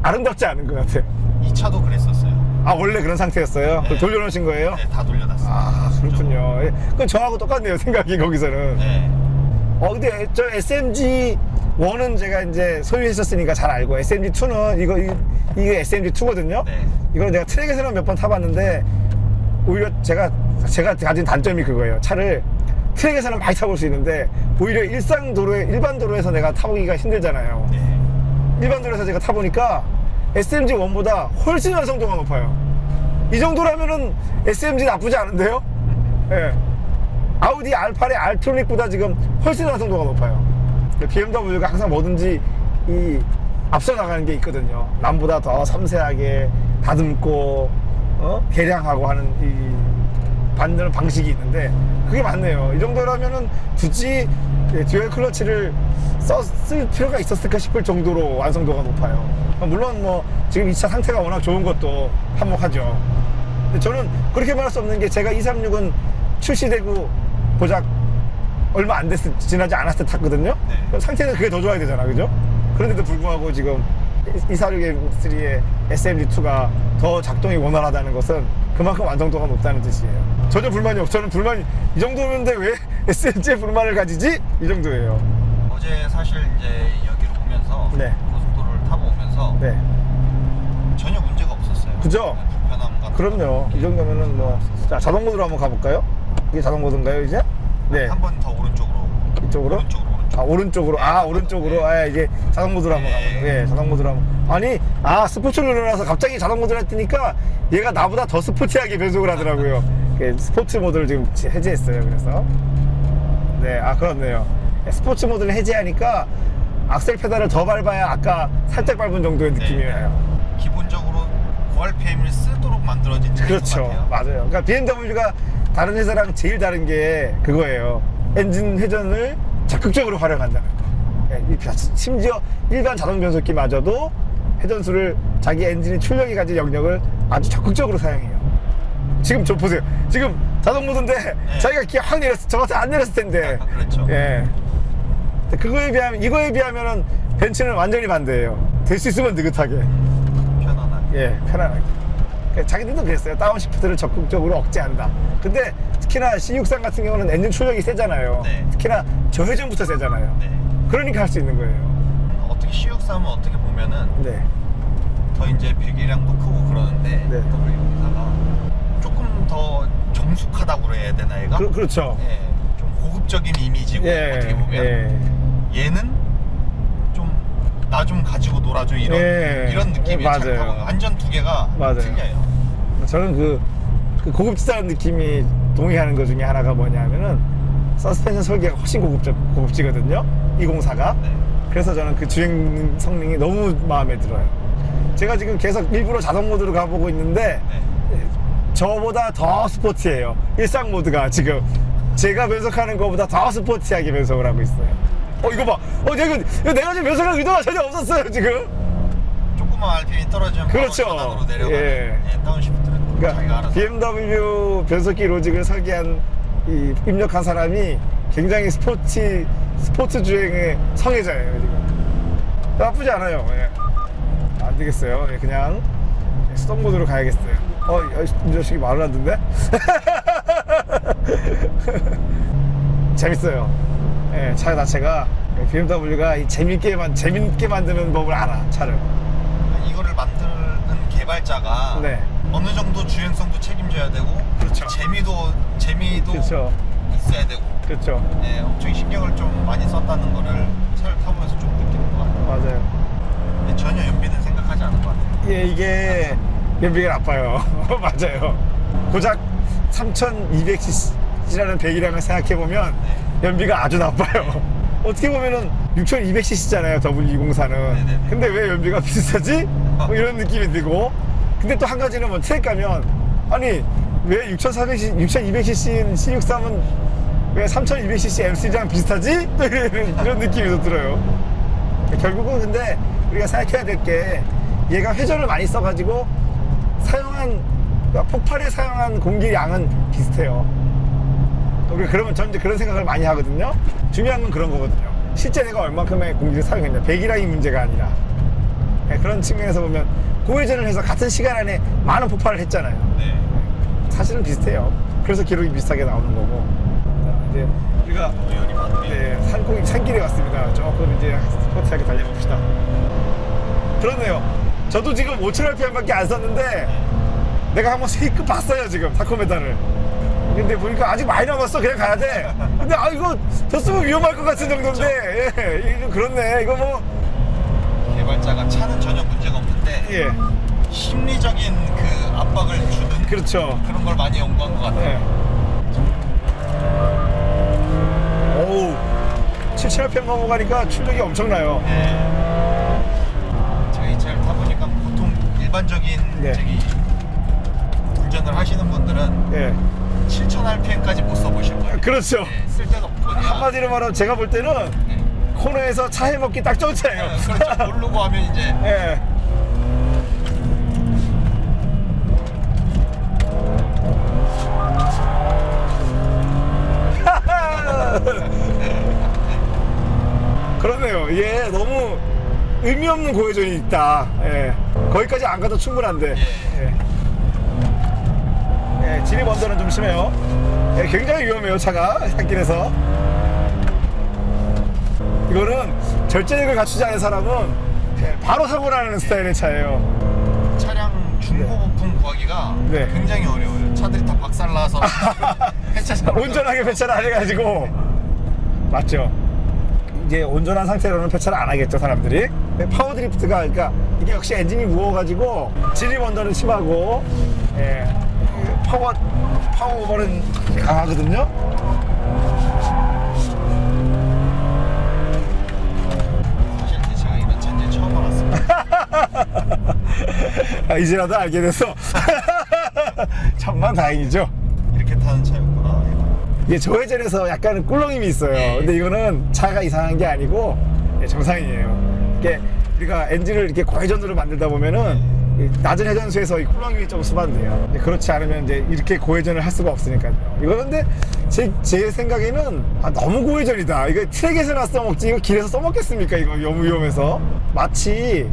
아름답지 않은 것 같아요. 이 차도 그랬었어요. 원래 그런 상태였어요? 네. 돌려놓으신 거예요? 네, 다 돌려놨어요. 그렇군요. 그건 저하고 똑같네요, 생각이 거기서는. 네. 근데 저 SMG1은 제가 이제 소유했었으니까 잘 알고, SMG2는 이게 SMG2거든요? 네. 이거는 내가 트랙에서는 몇 번 타봤는데, 오히려 제가 가진 단점이 그거예요. 차를 트랙에서는 많이 타볼 수 있는데, 오히려 일반 도로에서 내가 타보기가 힘들잖아요. 네. 일반 도로에서 제가 타보니까 SMG1보다 훨씬 완성도가 높아요. 이 정도라면은 SMG 나쁘지 않은데요? 예. 아우디 R8의 알트로닉보다 지금 훨씬 완성도가 높아요. BMW가 항상 뭐든지 이 앞서 나가는 게 있거든요. 남보다 더 섬세하게 다듬고 개량하고 하는 이 만드는 방식이 있는데 그게 맞네요. 이 정도라면은 굳이 듀얼 클러치를 썼을 필요가 있었을까 싶을 정도로 완성도가 높아요. 물론 뭐 지금 이 차 상태가 워낙 좋은 것도 한몫하죠. 근데 저는 그렇게 말할 수 없는 게 제가 236은 출시되고 고작 얼마 안 지나지 않았을 때 탔거든요. 네. 그럼 상태는 그게 더 좋아야 되잖아, 그죠? 그런데도 불구하고 지금 246M3의 SMG2가 더 작동이 원활하다는 것은 그만큼 완성도가 높다는 뜻이에요. 전혀 불만이 없어요. 저는 불만이 이 정도인데 왜 SMG에 불만을 가지지? 이 정도예요. 어제 사실 이제 여기로 오면서 네. 고속도로를 타고 오면서 네. 전혀 문제가 없었어요. 그죠? 불편함 같은 그럼요. 이 정도면은 뭐. 자, 자동 모드로 한번 가볼까요? 이게 자동 모드인가요, 이제? 네. 한 번 더 오른쪽으로. 이쪽으로? 오른쪽으로. 아, 오른쪽으로. 아, 오른쪽으로. 아, 이제 자동 모드로 한번 가보죠. 예, 자동 모드로 한번. 아니, 스포츠를 눌러놔서 갑자기 자동 모드를 했더니까 얘가 나보다 더 스포티하게 변속을 하더라고요. 스포츠 모드를 지금 해제했어요. 그래서. 네, 그렇네요. 스포츠 모드를 해제하니까 악셀 페달을 더 밟아야 아까 살짝 밟은 정도의 느낌이에요. 기본적으로 고RPM을 쓰도록 만들어진 차인 그렇죠. 것 같아요. 맞아요. 그러니까 BMW가 다른 회사랑 제일 다른 게 그거예요. 엔진 회전을 적극적으로 활용한다는 거. 심지어 일반 자동 변속기마저도 회전수를 자기 엔진이 출력이 가진 영역을 아주 적극적으로 사용해요. 지금 저 보세요. 지금 자동 모드인데 자기가 기어 확 내렸어. 저 같으면 안 내렸을 텐데. 그렇죠. 예. 이거에 비하면은 벤츠는 완전히 반대예요. 될 수 있으면 느긋하게. 편안하게. 예, 편안하게. 자기들도 그랬어요. 다운시프트를 적극적으로 억제한다. 근데 특히나 C63 같은 경우는 엔진 출력이 세잖아요. 네. 특히나 저회전부터 세잖아요. 네. 그러니까 할 수 있는 거예요. 어떻게 C63은 어떻게 보면은 네. 더 이제 배기량도 크고 그러는데 네. W54가 조금 더 정숙하다고 그래야 되나 얘가? 그렇죠. 예, 좀 고급적인 이미지고 어떻게 보면 얘는 좀 나 좀 가지고 놀아줘 이런 느낌이에요. 맞아요. 완전 두 개가 맞아요. 틀려요. 저는 그 고급지다는 느낌이 동의하는 것 중에 하나가 뭐냐면은 서스펜션 설계가 훨씬 고급지거든요. 204가. 네. 그래서 저는 그 주행 성능이 너무 마음에 들어요. 제가 지금 계속 일부러 자동 모드로 가보고 있는데 네. 저보다 더 스포티해요. 일상 모드가 지금 제가 변속하는 것보다 더 스포티하게 변속을 하고 있어요. 이거 봐. 내가 지금 변속할 의도가 전혀 없었어요, 지금. 조금만 RPM이 떨어지면 그렇죠. 바로 전환으로 내려가는 예. 다운시프트를 자기가 그러니까 알아서. BMW 변속기 로직을 설계한 입력한 사람이 굉장히 스포츠 주행의 성애자예요, 지금. 나쁘지 않아요. 예. 안 되겠어요. 예, 그냥 수동 모드로 가야겠어요. 이 자식이 말을 안 듣네? 재밌어요. 예, 차 자체가 BMW가 재밌게 만드는 법을 알아, 차를. 이거를 만드는 개발자가 네. 어느 정도 주행성도 책임져야 되고 그렇죠. 재미도 그렇죠. 있어야 되고 그렇죠. 네, 엄청 신경을 좀 많이 썼다는 거를 차를 타보면서 좀 느끼는 것 같아요. 맞아요. 근데 전혀 연비는 생각하지 않은 것 같아요. 예, 이게 연비가 나빠요. 맞아요. 고작 3200cc라는 배기량을 생각해보면 연비가 아주 나빠요. 어떻게 보면은 6200cc잖아요, W204는. 네네네. 근데 왜 연비가 비슷하지? 뭐 이런 느낌이 들고. 근데 또 한 가지는 뭐 트랙 가면 아니 왜 6200cc인 C63은 왜 3200cc MC랑 비슷하지? 또 이런 느낌이 또 들어요. 결국은 근데 우리가 생각해야 될 게 얘가 회전을 많이 써가지고 그러니까 폭발에 사용한 공기량은 비슷해요. 우리가 그러면 전 이제 그런 생각을 많이 하거든요. 중요한 건 그런 거거든요. 실제 내가 얼만큼의 공기를 사용했냐, 배기량이 문제가 아니라. 네, 그런 측면에서 보면 고회전을 해서 같은 시간 안에 많은 폭발을 했잖아요. 네. 사실은 비슷해요. 그래서 기록이 비슷하게 나오는 거고. 자, 이제 우리가 우연히 맞네. 산길에 왔습니다. 조금 이제 스포티하게 달려봅시다. 그렇네요. 저도 지금 5000rpm밖에 안 썼는데 내가 한번 세이크 봤어요, 지금 타코메다를. 근데 보니까 아직 많이 남았어. 그냥 가야 돼. 근데 이거 더 쓰면 위험할 것 같은 정도인데. 예, 이게 좀 그렇네. 이거 뭐. 개발자가 차는 전혀 문제가 없는데 예. 심리적인 그 압박을 주는 그렇죠. 그런 걸 많이 연구한 것 같아요. 예. 오 7,800 넘어가니까 출력이 엄청나요. 네. 제가 이 차를 타보니까 보통 일반적인 네. 저기 운전을 하시는 분들은 예. 7,000rpm까지 못 써보실 거예요. 그렇죠. 네, 쓸 데가 없거든요. 한마디로 말하면 제가 볼 때는 네. 코너에서 차 해먹기 딱 좋은 차예요. 그렇죠. 모르고 하면 이제 예. 그러네요. 예, 너무 의미 없는 고회전이 있다. 예. 거기까지 안 가도 충분한데. 예. 예, 진입 언더는 좀 심해요. 예, 굉장히 위험해요, 차가. 산길에서. 이거는 절제력을 갖추지 않은 사람은 예, 바로 사고 나는 스타일의 차예요. 차량 중고 부품 구하기가 네. 굉장히 어려워요. 차들이 다 박살나서 폐차장 온전하게 폐차를 안 해가지고. 맞죠? 이제 온전한 상태로는 폐차를 안 하겠죠, 사람들이. 파워 드리프트가, 그러니까 이게 역시 엔진이 무거워가지고 진입 언더는 심하고, 예, 파워 오버는 강하거든요. 사실 제가 이런 차인지 처음 알았습니다. 아, 이제라도 알게 돼서 천만 다행이죠. 이렇게 타는 차였구나. 이게 저회전에서 약간은 꿀렁임이 있어요. 네. 근데 이거는 차가 이상한 게 아니고 예, 정상이에요. 이게 우리가 엔진을 이렇게 고회전으로 만들다 보면은 이 낮은 회전수에서 이 꿀렁임이 좀 수반돼요. 근데 그렇지 않으면 이제 이렇게 고회전을 할 수가 없으니까요. 이거는 근데 제 생각에는 너무 고회전이다. 이거 트랙에서나 써먹지 이거 길에서 써먹겠습니까? 이거 너무 위험해서. 마치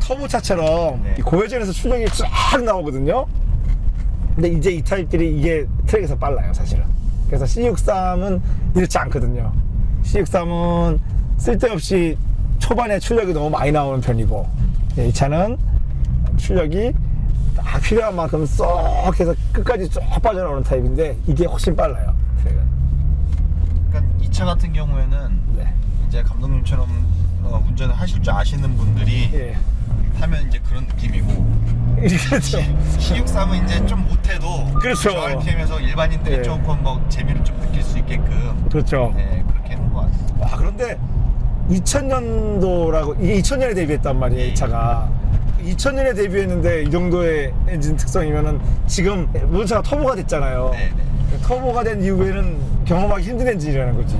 터보차처럼 네. 이 고회전에서 출력이 쫙 나오거든요. 근데 이제 이 타입들이 이게 트랙에서 빨라요, 사실은. 그래서 C63은 이렇지 않거든요. C63은 쓸데없이 초반에 출력이 너무 많이 나오는 편이고, 이 차는 출력이 딱 필요한 만큼 쏙 해서 끝까지 쭉 빠져나오는 타입인데, 이게 훨씬 빨라요, 트랙은. 그러니까 이 차 같은 경우에는 네. 이제 감독님처럼 운전을 하실 줄 아시는 분들이 예. 타면 이제 그런 느낌이고, 그렇죠. C63은 이제 좀 못해도 그렇죠. 저 RPM에서 일반인들이 예. 조금 뭐 재미를 좀 느낄 수 있게끔 그렇죠. 네, 그렇게 해놓은 것 같습니다. 와, 그런데 2000년도라고, 이게 2000년에 데뷔했단 말이에요, 이 차가. 2000년에 데뷔했는데 이 정도의 엔진 특성이면은 지금 모든 차가 터보가 됐잖아요. 네, 네. 터보가 된 이후에는 경험하기 힘든 엔진이라는 거지.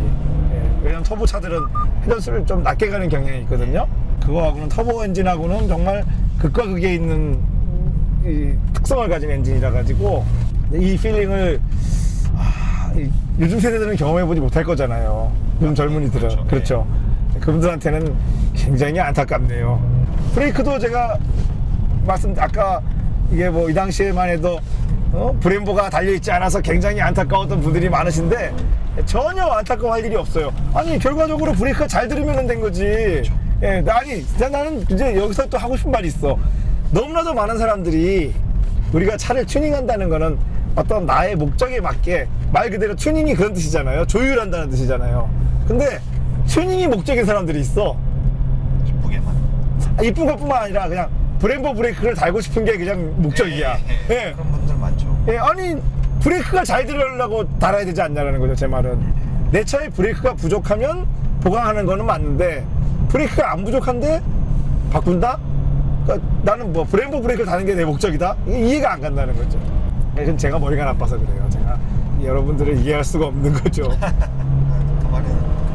예, 왜냐면 터보 차들은 회전수를 좀 낮게 가는 경향이 있거든요. 그거하고는 터보 엔진하고는 정말 극과 극에 있는 이 특성을 가진 엔진이라 가지고 이 필링을 요즘 세대들은 경험해보지 못할 거잖아요. 요즘 젊은이들은. 그렇죠. 그렇죠. 그분들한테는 굉장히 안타깝네요. 브레이크도 제가 아까 이게 뭐 이 당시에만 해도 브렘보가 달려있지 않아서 굉장히 안타까웠던 분들이 많으신데 전혀 안타까워할 일이 없어요. 아니 결과적으로 브레이크가 잘 들으면 된 거지. 그렇죠. 예, 나는 이제 여기서 또 하고 싶은 말이 있어. 너무나도 많은 사람들이 우리가 차를 튜닝한다는 거는 어떤 나의 목적에 맞게 말 그대로 튜닝이 그런 뜻이잖아요. 조율한다는 뜻이잖아요. 근데 튜닝이 목적인 사람들이 있어. 이쁘게만. 이쁜 것뿐만 아니라 그냥 브렘보 브레이크를 달고 싶은 게 그냥 목적이야. 네, 예. 그런 분들 많죠. 예, 아니 브레이크가 잘 들으려고 달아야 되지 않냐라는 거죠, 제 말은. 내 차에 브레이크가 부족하면 보강하는 거는 맞는데 브레이크가 안 부족한데 바꾼다? 그러니까 나는 뭐 브렘보 브레이크를 다는 게 내 목적이다? 이게 이해가 안 간다는 거죠. 예, 그건 제가 머리가 나빠서 그래요. 제가 여러분들을 이해할 수가 없는 거죠. 그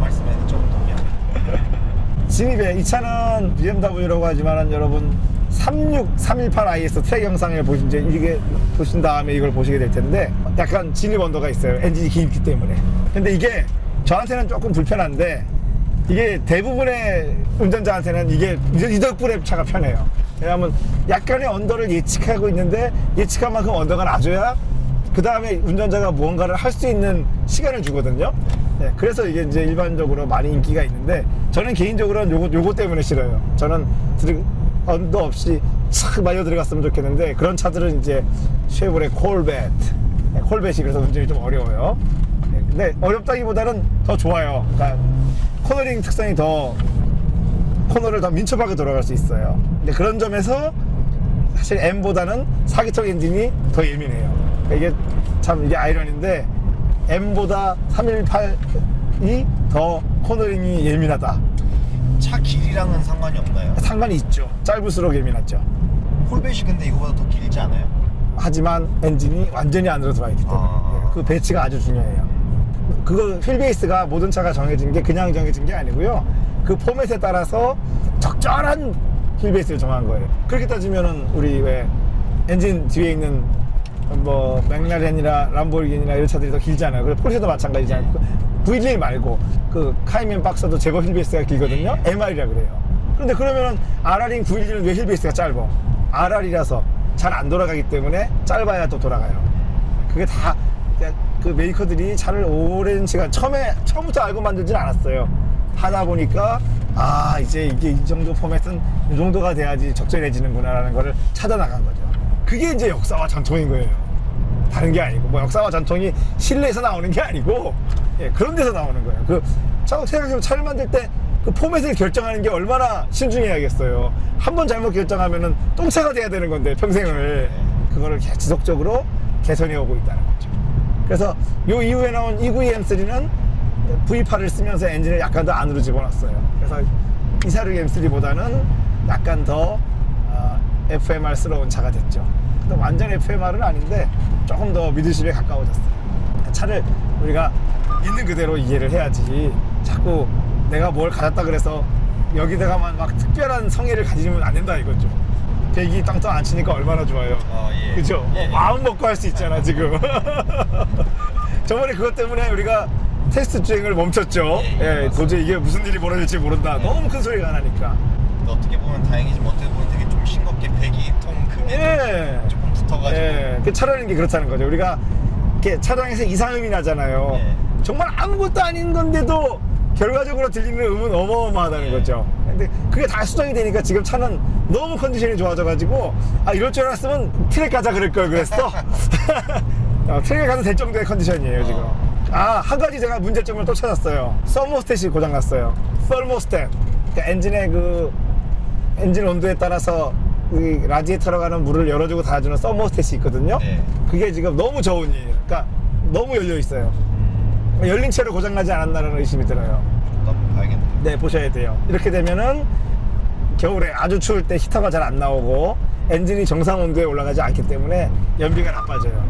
말씀에는 좀 동의합니다. 진입에 이 차는 BMW라고 하지만은 여러분 318IS 트랙 영상을 이제 이게 보신 다음에 이걸 보시게 될 텐데 약간 진입 언더가 있어요. 엔진이 길기 때문에. 근데 이게 저한테는 조금 불편한데 이게 대부분의 운전자한테는 이게 이 덕분에 차가 편해요. 왜냐하면 약간의 언더를 예측하고 있는데 예측한 만큼 언더가 낮아야 그 다음에 운전자가 무언가를 할 수 있는 시간을 주거든요. 네, 그래서 이게 이제 일반적으로 많이 인기가 있는데 저는 개인적으로는 요거 때문에 싫어요. 저는 언더 없이 착 말려 들어갔으면 좋겠는데 그런 차들은 이제 쉐보레 콜벳, 네, 콜벳이 그래서 운전이 좀 어려워요. 네, 근데 어렵다기보다는 더 좋아요. 그러니까 코너링 특성이 더 코너를 더 민첩하게 돌아갈 수 있어요. 근데 그런 점에서 사실 M보다는 4기통 엔진이 더 예민해요. 이게 참 이게 아이러니인데 M보다 318이 더 코너링이 예민하다. 차 길이랑은 상관이 없나요? 상관이 있죠. 짧을수록 예민하죠. 폴벳이 근데 이거보다 더 길지 않아요? 하지만 엔진이 완전히 안으로 들어가 있기 때문에 그 배치가 아주 중요해요. 그거 휠베이스가 모든 차가 정해진 게 그냥 정해진 게 아니고요. 그 포맷에 따라서 적절한 휠베이스를 정한 거예요. 그렇게 따지면은 우리 왜 엔진 뒤에 있는 뭐 맥라렌이나 람보르기니나 이런 차들이 더 길잖아요. 그리고 포르쉐도 마찬가지잖아요. V11 말고 그 카이멘 박서도 제법 휠베이스가 길거든요. MR이라 그래요. 그런데 그러면은 RR인 911은 왜 휠베이스가 짧아? RR이라서 잘 안 돌아가기 때문에 짧아야 또 돌아가요. 그게 다 그 메이커들이 차를 오랜 시간 처음부터 알고 만들진 않았어요. 하다 보니까 아 이제 이게 이 정도 포맷은 이 정도가 돼야지 적절해지는구나 라는 거를 찾아나간 거죠. 그게 이제 역사와 전통인 거예요. 다른 게 아니고 뭐 역사와 전통이 실내에서 나오는 게 아니고 예, 그런 데서 나오는 거예요. 그 생각해보면 차를 만들 때 그 포맷을 결정하는 게 얼마나 신중해야겠어요. 한 번 잘못 결정하면은 똥차가 돼야 되는 건데 평생을 그거를 지속적으로 개선해 오고 있다는 거죠. 그래서 요 이후에 나온 292 M3는 V8을 쓰면서 엔진을 약간 더 안으로 집어넣었어요. 그래서 246 M3보다는 약간 더 FMR스러운 차가 됐죠. 근데 완전 FMR은 아닌데 조금 더 미드십에 가까워졌어요. 차를 우리가 있는 그대로 이해를 해야지 자꾸 내가 뭘 가졌다 그래서 여기다가만 막 특별한 성의를 가지면 안 된다 이거죠. 배기 땅땅 안 치니까 얼마나 좋아요. 예. 그죠? 마음 먹고 할 수 있잖아 지금. 저번에 그것 때문에 우리가 테스트 주행을 멈췄죠. 예, 도저히 이게 무슨 일이 벌어질지 모른다. 너무 큰 소리가 나니까. 어떻게 보면 다행이지만 어떻게 보면 되게 좀 싱겁게 배기통 그게 조금 붙어가지고. 그 차라는 게 그렇다는 거죠. 우리가 이렇게 차량에서 이상음이 나잖아요. 정말 아무것도 아닌 건데도 결과적으로 들리는 음은 어마어마하다는 거죠. 근데 그게 다 수정이 되니까 지금 차는 너무 컨디션이 좋아져가지고 아 이럴 줄 알았으면 트랙 가자 그럴 걸 그랬어. 트랙에 가도 될 정도의 컨디션이에요 지금. 한 가지 제가 문제점을 또 찾았어요. 서모스탯이 고장났어요. 서모스탯. 그러니까 엔진의 엔진 온도에 따라서 이 라디에이터로 가는 물을 열어주고 닫아주는 서모스탯이 있거든요. 그게 지금 너무 저온이에요. 그러니까 너무 열려 있어요. 열린 채로 고장나지 않았나라는 의심이 들어요. 한번 봐야겠네. 네, 보셔야 돼요. 이렇게 되면은 겨울에 아주 추울 때 히터가 잘 안 나오고 엔진이 정상 온도에 올라가지 않기 때문에 연비가 나빠져요.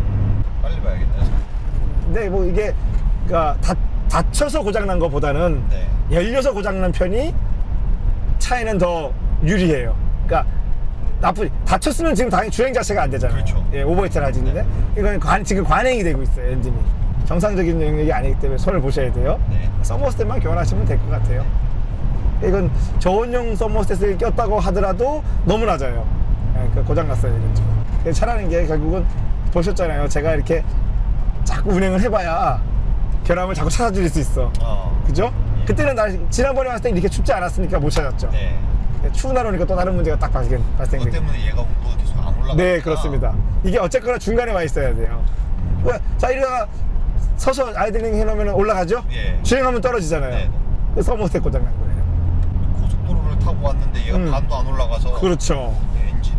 빨리 봐야겠네요. 근데 뭐 이게 그러니까 다쳐서 고장난 것보다는 열려서 고장난 편이 차에는 더 유리해요. 그러니까 다쳤으면 지금 당연히 주행 자체가 안 되잖아요. 그렇죠. 예, 오버히트를 하지는데 이건 지금 관행이 되고 있어요. 엔진이 정상적인 영역이 아니기 때문에 손을 보셔야 돼요. 서머스탯만 교환하시면 될 것 같아요. 이건 저온용 서머스탯을 꼈다고 하더라도 너무 낮아요. 그러니까 고장났어요 이건 지금. 차라는 게 결국은 보셨잖아요. 제가 이렇게 자꾸 운행을 해봐야 결함을 자꾸 찾아드릴 수 있어. 그죠? 그때는 지난번에 왔을 때 이렇게 춥지 않았으니까 못 찾았죠. 추운 날 오니까 또 다른 문제가 딱 발생된 그것 때문에 얘가 온도가 계속 안 올라가. 네, 그렇습니다. 이게 어쨌거나 중간에 와 있어야 돼요. 자, 이러다가 서서 아이들링 해놓으면 올라가죠? 주행하면 떨어지잖아요. 그 서머스탯 고장난 거예요. 고속도로를 타고 왔는데 얘가 반도 안 올라가서. 그렇죠. 엔진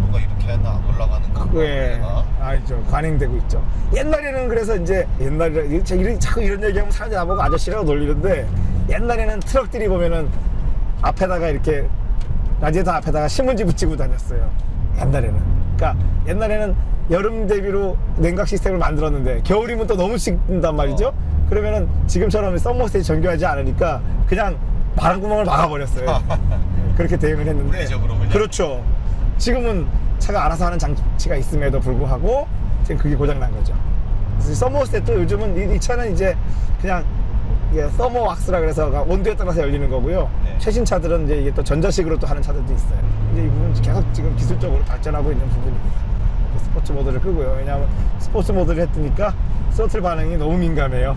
온도가 이렇게 해도 안 올라가는 거. 알죠. 관행되고 있죠. 옛날에는 그래서 이제 자꾸 이런 얘기하면 사람들이 나보고 아저씨라고 놀리는데 옛날에는 트럭들이 보면은 앞에다가 이렇게 라디에이터 앞에다가 신문지 붙이고 다녔어요. 옛날에는. 그러니까 옛날에는 여름 대비로 냉각 시스템을 만들었는데 겨울이면 또 너무 식는단 말이죠. 그러면은 지금처럼 서머스탯이 정교하지 않으니까 그냥 바람구멍을 막아버렸어요. 그렇게 대응을 했는데. 물리적으로 그냥. 그렇죠. 지금은 차가 알아서 하는 장치가 있음에도 불구하고 지금 그게 고장난 거죠. 그래서 서머스탯도 요즘은 이 차는 이제 그냥 이게 서머 왁스라 그래서 온도에 따라서 열리는 거고요. 최신 차들은 이제 이게 또 전자식으로 또 하는 차들도 있어요. 이제 이 부분 계속 지금 기술적으로 발전하고 있는 부분입니다. 스포츠 모드를 끄고요. 왜냐하면 스포츠 모드를 했으니까 스로틀 반응이 너무 민감해요.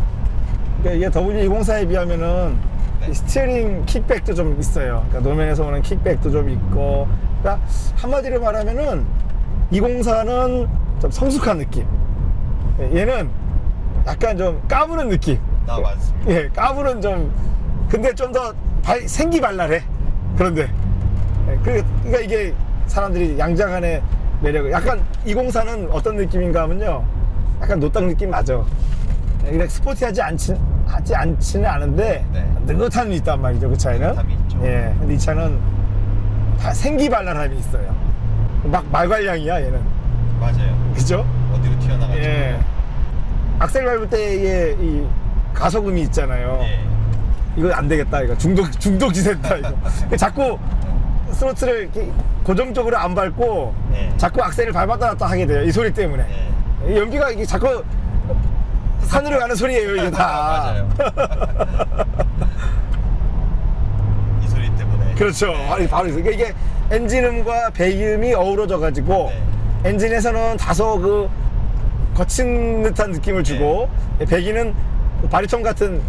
그러니까 이게 W204에 비하면은 스티어링 킥백도 좀 있어요. 그러니까 노면에서 오는 킥백도 좀 있고. 그러니까 한마디로 말하면은 204는 좀 성숙한 느낌. 얘는 약간 좀 까부는 느낌. 맞습니다. 예, 까부는 좀 근데 좀 더 생기발랄해. 그런데 그러니까 이게 사람들이 양자간의 매력을 약간 204는 어떤 느낌인가 하면요, 약간 노땅 느낌 맞아. 그냥 스포티하지 하지 않지는 않은데 네. 느긋함이 있단 말이죠. 그 차에는. 느긋함이 있죠. 예. 근데 이 차는 다 생기발랄함이 있어요. 막 말괄량이야 얘는. 맞아요. 그죠? 어디로 튀어나갈지. 예. 악셀 밟을 때의 이 가속음이 있잖아요. 예. 이거 안 되겠다. 이거 중독 기세다 이거. 자꾸 스로틀을 이렇게 고정적으로 안 밟고 예. 자꾸 악셀을 밟았다 놨다 하게 돼요. 이 소리 때문에. 예. 이 연기가 이게 자꾸 산으로 가는 소리예요. 이게 다. 맞아요. 이 소리 때문에. 그렇죠. 바로 있어요. 이게 엔진음과 배기음이 어우러져 가지고 네. 엔진에서는 다소 그 거친 듯한 느낌을 주고 배기는 바리톤 같은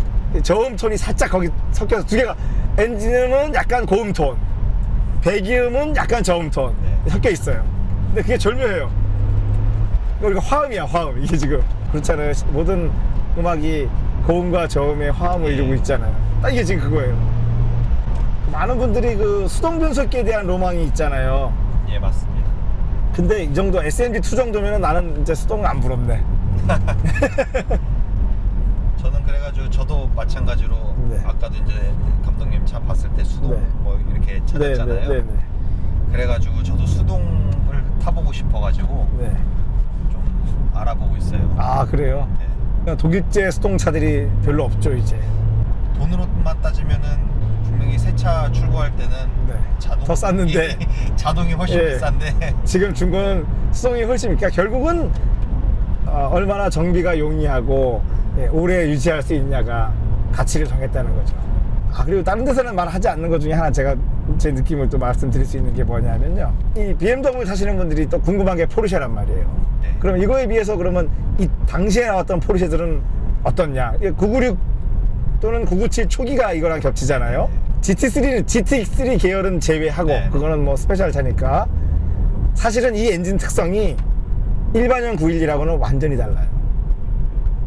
저음 톤이 살짝 거기 섞여서 두 개가 엔진음은 약간 고음 톤, 배기음은 약간 저음 톤 네. 섞여 있어요. 근데 그게 절묘해요. 그러니까 화음이야, 화음. 이게 지금 그렇잖아요. 모든 음악이 고음과 저음의 화음을 네. 이루고 있잖아요. 딱 이게 지금 그거예요. 많은 분들이 그 수동 변속기에 대한 로망이 있잖아요. 예, 맞습니다. 근데 이 정도 SMG2 정도면 나는 이제 수동은 안 부럽네. 저는 그래가지고 저도 마찬가지로 네. 아까도 이제 감독님 차 봤을 때 수동 네. 뭐 이렇게 찾았잖아요. 네. 그래가지고 저도 수동을 타보고 싶어가지고 네. 좀 알아보고 있어요. 아, 그래요? 네. 그냥 독일제 수동차들이 별로 없죠, 이제. 돈으로만 따지면은 분명히 새 차 출고할 때는 네. 자동이 더 쌌는데. 자동이 훨씬 예. 비싼데 지금 중고는 수동이 훨씬, 그러니까 결국은 얼마나 정비가 용이하고 오래 유지할 수 있냐가 가치를 정했다는 거죠. 아, 그리고 다른 데서는 말하지 않는 것 중에 하나 제가 제 느낌을 또 말씀드릴 수 있는 게 뭐냐면요. 이 BMW 타시는 분들이 또 궁금한 게 포르쉐란 말이에요. 네. 그럼 이거에 비해서 그러면 이 당시에 나왔던 포르쉐들은 어떻냐? 996 또는 997 초기가 이거랑 겹치잖아요. GT3 계열은 제외하고 네. 그거는 뭐 스페셜 차니까 사실은 이 엔진 특성이 일반형 911하고는 완전히 달라요.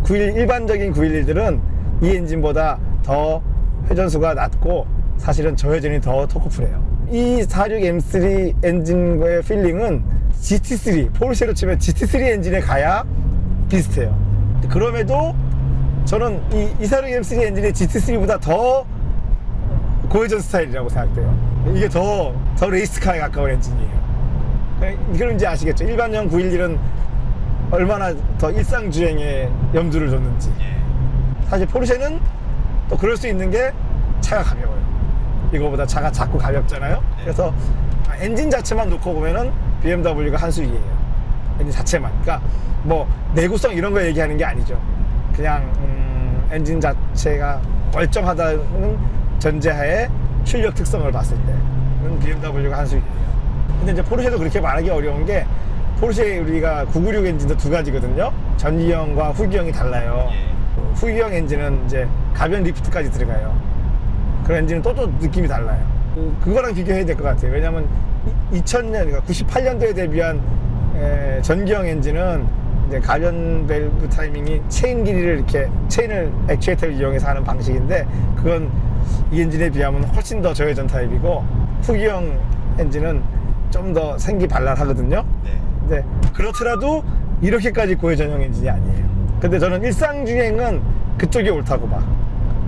일반적인 911들은 이 엔진보다 더 회전수가 낮고 사실은 저회전이 더 토크풀해요. 이 46M3 엔진과의 필링은 GT3, 포르쉐로 치면 GT3 엔진에 가야 비슷해요. 그럼에도 저는 이 46M3 엔진이 GT3보다 더 고회전 스타일이라고 생각돼요. 이게 더 레이스카에 가까운 엔진이에요. 그런지 아시겠죠? 일반형 911은 얼마나 더 일상주행에 염두를 줬는지. 예. 사실 포르쉐는 또 그럴 수 있는 게 차가 가벼워요. 이거보다 차가 작고 가볍잖아요. 네. 그래서 엔진 자체만 놓고 보면은 BMW가 한 수위예요. 엔진 자체만. 그러니까 뭐 내구성 이런 거 얘기하는 게 아니죠. 그냥 엔진 자체가 멀쩡하다는 전제하에 출력 특성을 봤을 때는 BMW가 한 수위예요. 근데 이제 포르쉐도 그렇게 말하기 어려운 게 포르쉐 우리가 996 엔진도 두 가지거든요. 전기형과 후기형이 달라요. 예. 후기형 엔진은 이제 가변 리프트까지 들어가요. 그런 엔진은 또 느낌이 달라요. 그거랑 비교해야 될 것 같아요. 왜냐면 2000년, 그러니까 98년도에 데뷔한 전기형 엔진은 이제 가변 밸브 타이밍이 체인 길이를 이렇게 체인을 액추에이터를 이용해서 하는 방식인데 그건 이 엔진에 비하면 훨씬 더 저회전 타입이고 후기형 엔진은 좀 더 생기 발랄하거든요. 네. 근데 그렇더라도 이렇게까지 고회전형 엔진이 아니에요. 근데 저는 일상주행은 그쪽이 옳다고 봐.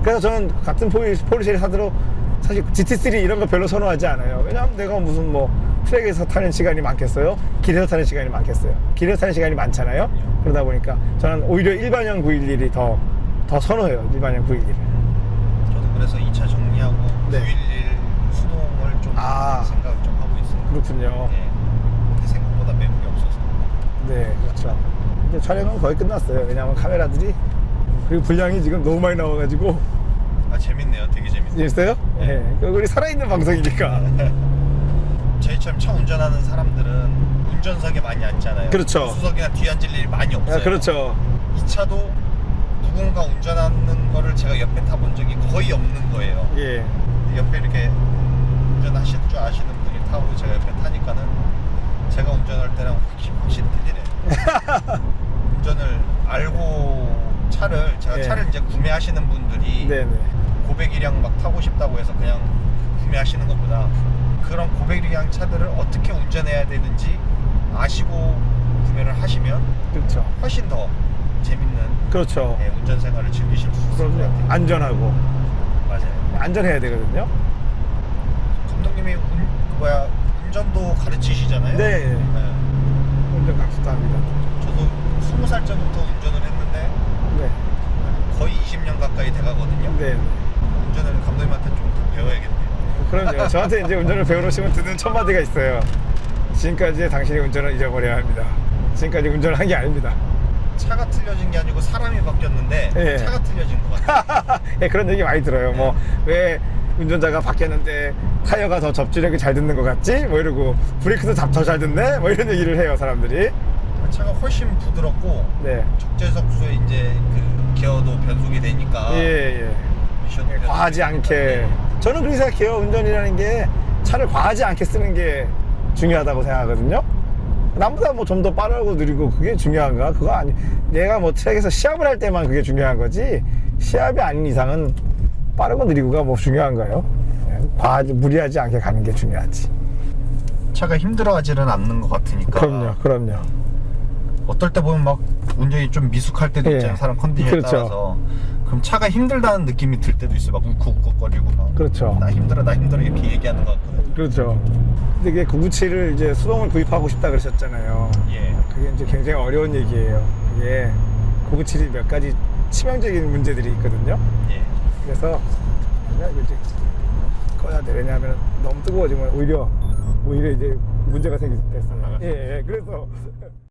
그래서 저는 같은 포르쉐를 사도록 사실 GT3 이런 거 별로 선호하지 않아요. 왜냐면 내가 무슨 뭐 트랙에서 타는 시간이 많겠어요? 길에서 타는 시간이 많겠어요? 길에서 타는 시간이 많잖아요. 그러다 보니까 저는 오히려 일반형 911이 더 선호해요. 일반형 911을. 저도 그래서 2차 정리하고 네. 911 수동을 좀 생각을 좀 하고 있어요. 그렇군요. 예. 근데 생각보다 매물이 없어서. 네, 그렇죠. 이제 촬영은 거의 끝났어요. 왜냐하면 카메라들이 그리고 분량이 지금 너무 많이 나와가지고. 아, 재밌네요. 되게 재밌네요. 재밌어요? 예. 우리 살아있는 방송이니까. 저희처럼 차 운전하는 사람들은 운전석에 많이 앉잖아요. 그렇죠. 수석이나 뒤에 앉을 일이 많이 없어요. 아, 그렇죠. 이 차도 누군가 운전하는 거를 제가 옆에 타본 적이 거의 없는 거예요. 예. 옆에 이렇게 운전하실 줄 아시는 분이 타고 제가 옆에 타니까는 제가 운전할 때랑 확실히 틀리네요. 운전을 알고 제가 예. 차를 이제 구매하시는 분들이 네네. 고백이량 막 타고 싶다고 해서 그냥 구매하시는 것보다 그런 고백이량 차들을 어떻게 운전해야 되는지 아시고 구매를 하시면 그렇죠. 훨씬 더 재밌는 그렇죠. 예, 운전 생활을 즐기실 수 있을 것 그럼요. 같아요. 안전하고 맞아요. 안전해야 되거든요. 감독님이 운전도 가르치시잖아요. 네. 운전 강습도 합니다. 저도 20살 때부터 운전을 했는데 네. 거의 20년 가까이 돼가거든요. 네. 운전을 감독님한테 좀 더 배워야겠네요. 그럼요. 저한테 이제 운전을 배우러 오시면 듣는 첫 마디가 있어요. 지금까지 당신이 운전을 잊어버려야 합니다. 지금까지 운전을 한 게 아닙니다. 차가 틀려진 게 아니고 사람이 바뀌었는데 예. 차가 틀려진 것 같아요. 예, 그런 얘기 많이 들어요. 뭐 왜 운전자가 바뀌었는데 타이어가 더 접지력이 잘 듣는 것 같지? 뭐 이러고 브레이크도 더 잘 듣네? 뭐 이런 얘기를 해요, 사람들이. 차가 훨씬 부드럽고 네. 적재적소에 이제 그 기어도 변속이 되니까 예. 미션도 과하지 않게. 저는 그렇게 생각해요. 운전이라는 게 차를 과하지 않게 쓰는 게 중요하다고 생각하거든요. 남보다 뭐 좀 더 빠르고 느리고 그게 중요한가? 그거 아니. 내가 뭐 트랙에서 시합을 할 때만 그게 중요한 거지. 시합이 아닌 이상은 빠르고 느리고가 뭐 중요한가요? 과하지 무리하지 않게 가는 게 중요하지. 차가 힘들어하지는 않는 것 같으니까. 그럼요. 어떨 때 보면 막 운전이 좀 미숙할 때도 예. 있잖아요. 사람 컨디션에 그렇죠. 따라서. 그럼 차가 힘들다는 느낌이 들 때도 있어요. 막 울컥울컥거리고 막. 그렇죠. 나 힘들어 이렇게 얘기하는 것 같거든요. 그렇죠. 근데 이게 997을 이제 수동을 구입하고 싶다 그러셨잖아요. 예. 그게 이제 굉장히 어려운 얘기예요. 그게 997이 몇 가지 치명적인 문제들이 있거든요. 예. 그래서 이거 이제 꺼야 돼. 왜냐하면 너무 뜨거워지면 오히려 이제 문제가 생길 수 있어요. 예. 그래서